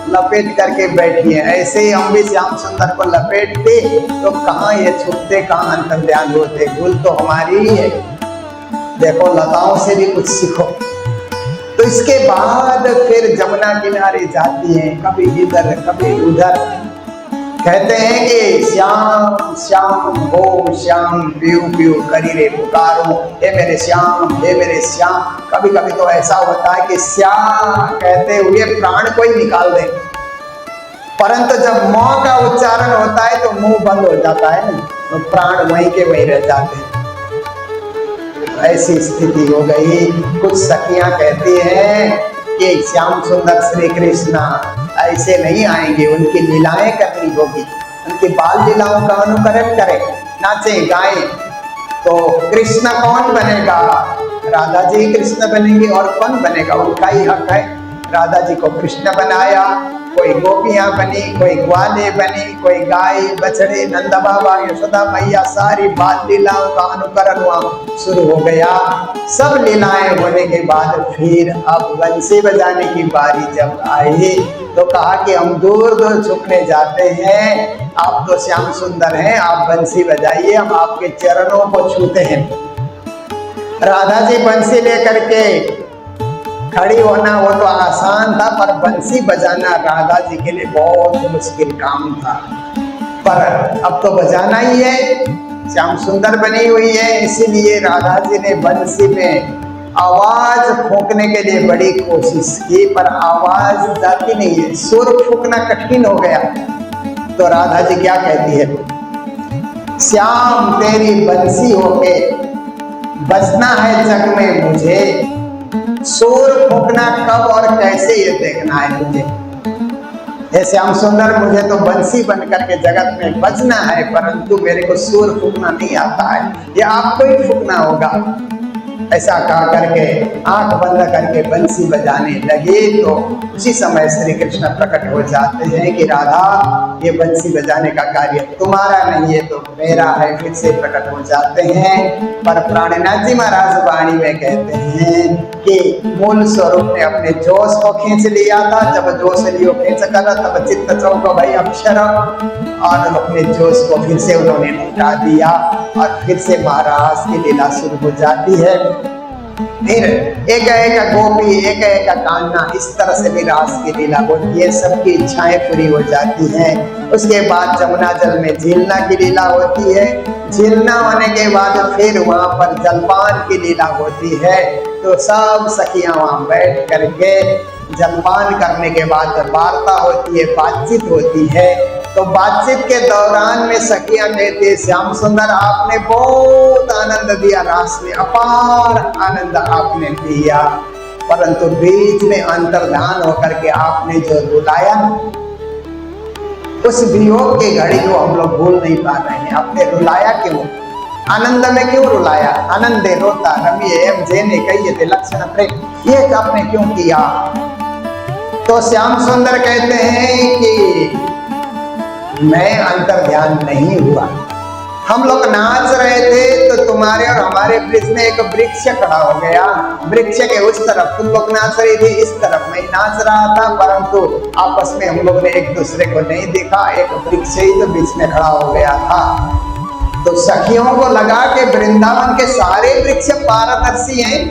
लपेट करके बैठी है। ऐसे ही हम भी श्याम सुंदर को लपेटते तो कहाँ ये छुपते, कहाँ अंतर्ध्यान होते। भूल तो हमारी ही है। देखो लताओं से भी कुछ सीखो। तो इसके बाद फिर जमुना किनारे जाती हैं, कभी इधर कभी उधर। कहते हैं कि श्याम श्याम हो श्याम, पीऊ पीऊ करी रे पुकारो, हे मेरे श्याम, हे मेरे श्याम। कभी कभी तो ऐसा होता है कि श्याम कहते हुए प्राण कोई निकाल दे, परंतु जब मौ का उच्चारण होता है तो मुंह बंद हो जाता है ना, तो प्राण वहीं के वहीं रह जाते हैं। ऐसी स्थिति हो गई। कुछ सखियां कहती हैं कि श्याम सुंदर श्री कृष्ण ऐसे नहीं आएंगे, उनकी लीलाएं करनी होगी, उनकी बाल लीलाओं का अनुकरण करें, नाचे गाएं। तो कृष्ण कौन बनेगा? राधा जी कृष्ण बनेंगे, और कौन बनेगा? उनका ही हक है। राधा जी को कृष्ण बनाया, कोई गोपियां बनी, कोई ग्वाले बनी, कोई गाय बछड़े, नंद बाबा यशोदा मैया, सारी बाल लीलाओं का अनुकरण वहां शुरू हो गया। सब लीलाएं होने के बाद फिर अब बंसी बजाने की बारी जब आई तो कहा कि हम दूर दूर छुपने जाते हैं, आप तो श्याम सुंदर हैं, आप बंसी बजाइए, हम आपके चरणों को छूते हैं। राधा जी बंसी लेकर के खड़ी होना वो तो आसान था, पर बंसी बजाना राधा जी के लिए बहुत मुश्किल काम था। पर अब तो बजाना ही है, श्याम सुंदर बनी हुई है, इसीलिए राधा जी ने बंसी में आवाज फूंकने के लिए बड़ी कोशिश की, पर आवाज जाती नहीं है, सुर फूंकना कठिन हो गया। तो राधा जी क्या कहती है, श्याम तेरी बंसी होके बजना है जग में मुझे, सुर फूंकना कब और कैसे ये देखना है मुझे। हे श्याम सुंदर, मुझे तो बंसी बनकर के जगत में बजना है, परंतु मेरे को सुर फूंकना नहीं आता है, ये आपको ही फूंकना होगा। ऐसा कहा करके आंख बंद करके बंसी बजाने लगे। तो उसी समय श्री कृष्ण प्रकट हो जाते हैं कि राधा ये बंसी बजाने का कार्य तुम्हारा नहीं है तो मेरा है, फिर से प्रकट हो जाते हैं। पर प्राणनाथ जी महाराज वाणी में कहते हैं कि मूल स्वरूप ने अपने जोश को खींच लिया था, जब जोश लियो खींच कर तब चित्त चौको भाई अक्षर, और अपने जोश को फिर से उन्होंने लौटा दिया और फिर से महाराज की लीला शुरू हो जाती है। फिर एक एक गोपी एक एक कान्हा, इस तरह से भी रास की लीला होती है, सबकी इच्छाएं पूरी हो जाती हैं। उसके बाद जमुना जल में झीलना की लीला होती है, झीलना होने के बाद फिर वहां पर जलपान की लीला होती है। तो सब सखियां वहां बैठ करके जलपान करने के बाद वार्ता होती है, बातचीत होती है। तो बातचीत के दौरान में सखियां कहती है, श्याम सुंदर आपने बहुत आनंद दिया, रास में अपार आनंद आपने दिया, परंतु बीच में अंतर्धान होकर के आपने जो रुलाया, उस वियोग की घड़ी को हम लोग भूल नहीं पा रहे हैं। आपने रुलाया क्यों? आनंद में क्यों रुलाया? आनंदे रोता रमिए एम जेने कहिए थे लक्षण प्रेम, ये आपने क्यों किया? तो श्याम सुंदर कहते हैं कि मैं अंतर ध्यान नहीं हुआ, हम लोग नाच रहे थे तो तुम्हारे और हमारे बीच में एक वृक्ष खड़ा हो गया, वृक्ष के उस तरफ तुम लोग नाच रही थी, इस तरफ मैं नाच रहा था, परंतु आपस में हम लोग ने एक दूसरे को नहीं देखा, एक वृक्ष ही तो बीच में खड़ा हो गया था। तो सखियों को लगा कि वृंदावन के सारे वृक्ष पारदर्शी हैं,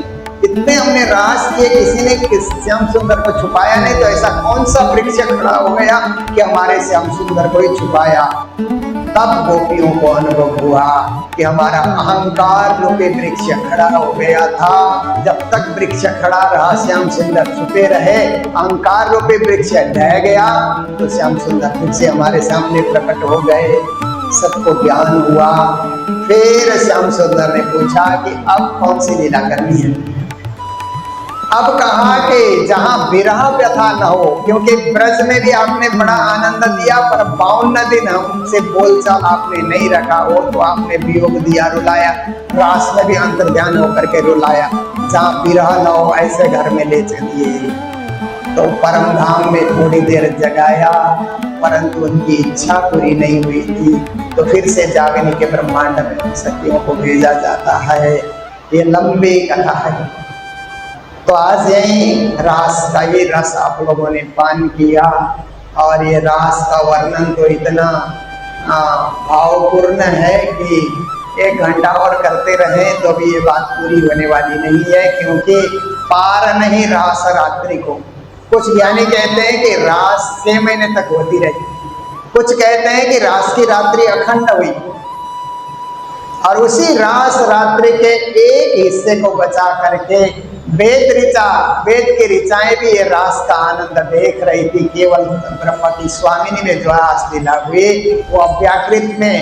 इतने हमने रास किए, किसी ने श्याम सुंदर को छुपाया नहीं, तो ऐसा कौन सा वृक्ष खड़ा हो गया कि हमारे श्याम सुंदर को ही छुपाया? तब गोपियों को अनुभव हुआ कि हमारा अहंकार रूपी वृक्ष खड़ा हो गया था। जब तक वृक्ष खड़ा रहा, श्याम सुंदर छुपे रहे, अहंकार रूपी वृक्ष ढह गया तो श्याम सुंदर फिर से हमारे सामने प्रकट हो गए, सबको ज्ञान हुआ। फिर श्याम सुंदर ने पूछा कि अब कौन सी लीला करनी है? अब कहा कि जहां विरह व्यथा न हो, क्योंकि ब्रज में भी आपने बड़ा आनंद दिया, पर 52 दिन हमसे बोलचाल आपने नहीं रखा, वो तो आपने वियोग दिया, रुलाया, रास में भी अंतर्ध्यान होकर के रुलाया। जहां विरह न हो ऐसे घर में ले चलिए। तो परम धाम में थोड़ी देर जगाया, परंतु उनकी इच्छा पूरी नहीं हुई थी, तो फिर से जागने के ब्रह्मांड में सखियों को भेजा जाता है। ये लंबी कथा है। तो आज यही रास का ये रस आप लोगों ने पान किया, और ये रास का वर्णन तो इतना भावपूर्ण है कि 1 घंटा और करते रहे तो भी ये बात पूरी होने वाली नहीं है, क्योंकि पार नहीं रास रात्रि को। कुछ ज्ञानी कहते हैं कि रास 6 महीने तक होती रही, कुछ कहते हैं कि रास की रात्रि अखंड हुई, और उसी रास रात्रि के एक हिस्से को बचा करके वेद की ऋचाएं भी ये रास का आनंद देख रही थी। केवल ब्रह्म की स्वामिनी में जो रास लीला हुई, वो अव्याकृत में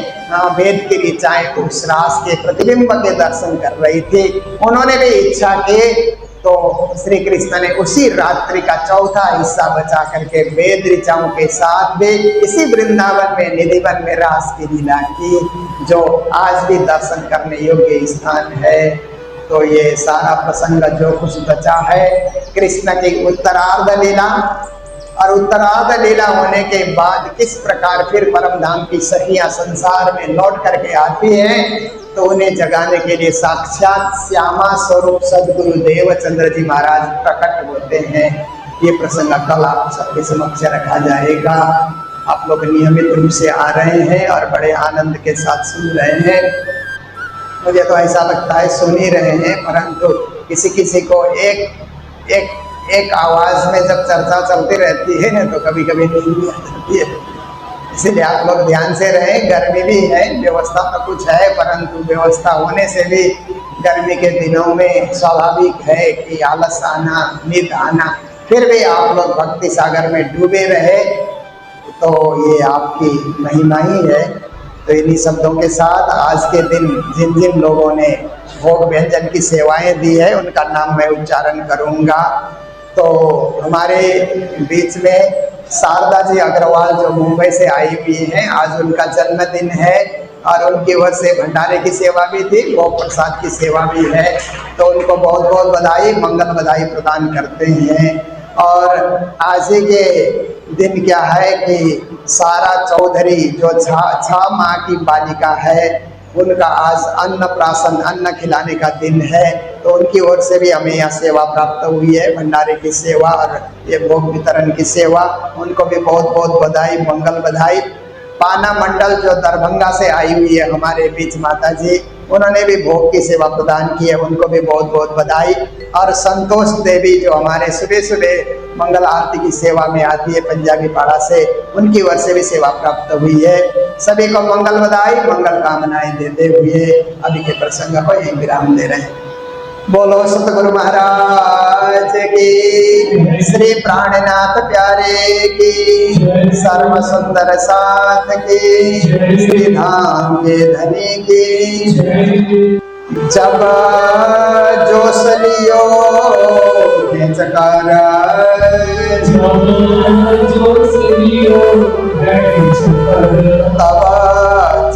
वेद की ऋचाएं उस रास के प्रतिबिंब के दर्शन कर रही थी। उन्होंने भी इच्छा की, तो श्री कृष्ण ने उसी रात्रि का चौथा हिस्सा बचा करके वेद ऋचाओं के साथ भी इसी वृंदावन में निधिवन में रास की लीला की, जो आज भी दर्शन करने योग्य स्थान है। तो ये सारा प्रसंग जो कुछ बचा है कृष्ण की उत्तरार्ध लीला, और उत्तरार्ध लीला होने के बाद किस प्रकार फिर परम धाम की सखियां संसार में लौट करके आती हैं, तो उन्हें जगाने के लिए साक्षात श्यामा स्वरूप सदगुरु देवचंद्र जी महाराज प्रकट होते हैं। ये प्रसंग कल आप सबके समक्ष रखा जाएगा। आप लोग नियमित रूप से आ रहे हैं और बड़े आनंद के साथ सुन रहे हैं। मुझे तो ऐसा लगता है सुन ही रहे हैं, परंतु किसी किसी को एक आवाज में जब चर्चा चलती रहती है ना, तो कभी कभी नींद भी आ जाती है। इसीलिए आप लोग ध्यान से रहें। गर्मी भी है, व्यवस्था तो कुछ है, परंतु व्यवस्था होने से भी गर्मी के दिनों में स्वाभाविक है कि आलस आना, नींद आना, फिर भी आप लोग भक्ति सागर में डूबे रहे, तो ये आपकी महिमा ही है। तो इन्हीं शब्दों के साथ आज के दिन जिन जिन लोगों ने भोग व्यंजन की सेवाएं दी है, उनका नाम मैं उच्चारण करूंगा। तो हमारे बीच में शारदा जी अग्रवाल जो मुंबई से आई हुई हैं, आज उनका जन्मदिन है, और उनकी ओर से भंडारे की सेवा भी थी, भोग प्रसाद की सेवा भी है। तो उनको बहुत बहुत बधाई, मंगल बधाई प्रदान करते हैं। और आज ही के दिन क्या है कि सारा चौधरी जो छह माह की बालिका है उनका आज अन्नप्राशन अन्न खिलाने का दिन है, तो उनकी ओर से भी हमें यह सेवा प्राप्त हुई है, भंडारे की सेवा और ये भोग वितरण की सेवा। उनको भी बहुत बहुत बधाई, मंगल बधाई। पाना मंडल जो दरभंगा से आई हुई है हमारे बीच माता जी, उन्होंने भी भोग की सेवा प्रदान की है, उनको भी बहुत बहुत बधाई। और संतोष देवी जो हमारे सुबह सुबह मंगल आरती की सेवा में आती है पंजाबी पाड़ा से, उनकी ओर से भी सेवा प्राप्त हुई है। सभी को मंगल बधाई, मंगल कामनाएं देते हुए अभी के प्रसंग को यही विराम दे रहे हैं। बोलो सतगुरु महाराज की, श्री प्राणनाथ प्यारे की, सर्व सुंदर साथ की, श्री धाम के धनी की। जब जोश लियो चकार, तब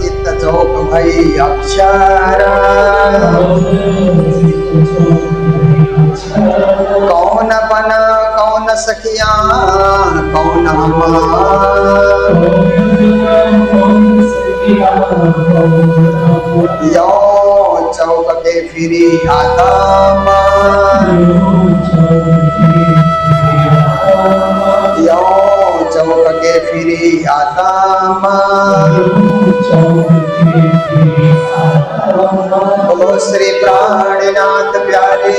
चित्त चौक भई अक्षर। कौन बन कौन सखिया कौन यो चौक के फिरी आदम, यो चौक के फिरी आदम। बोलो श्री प्राणनाथ प्यारे,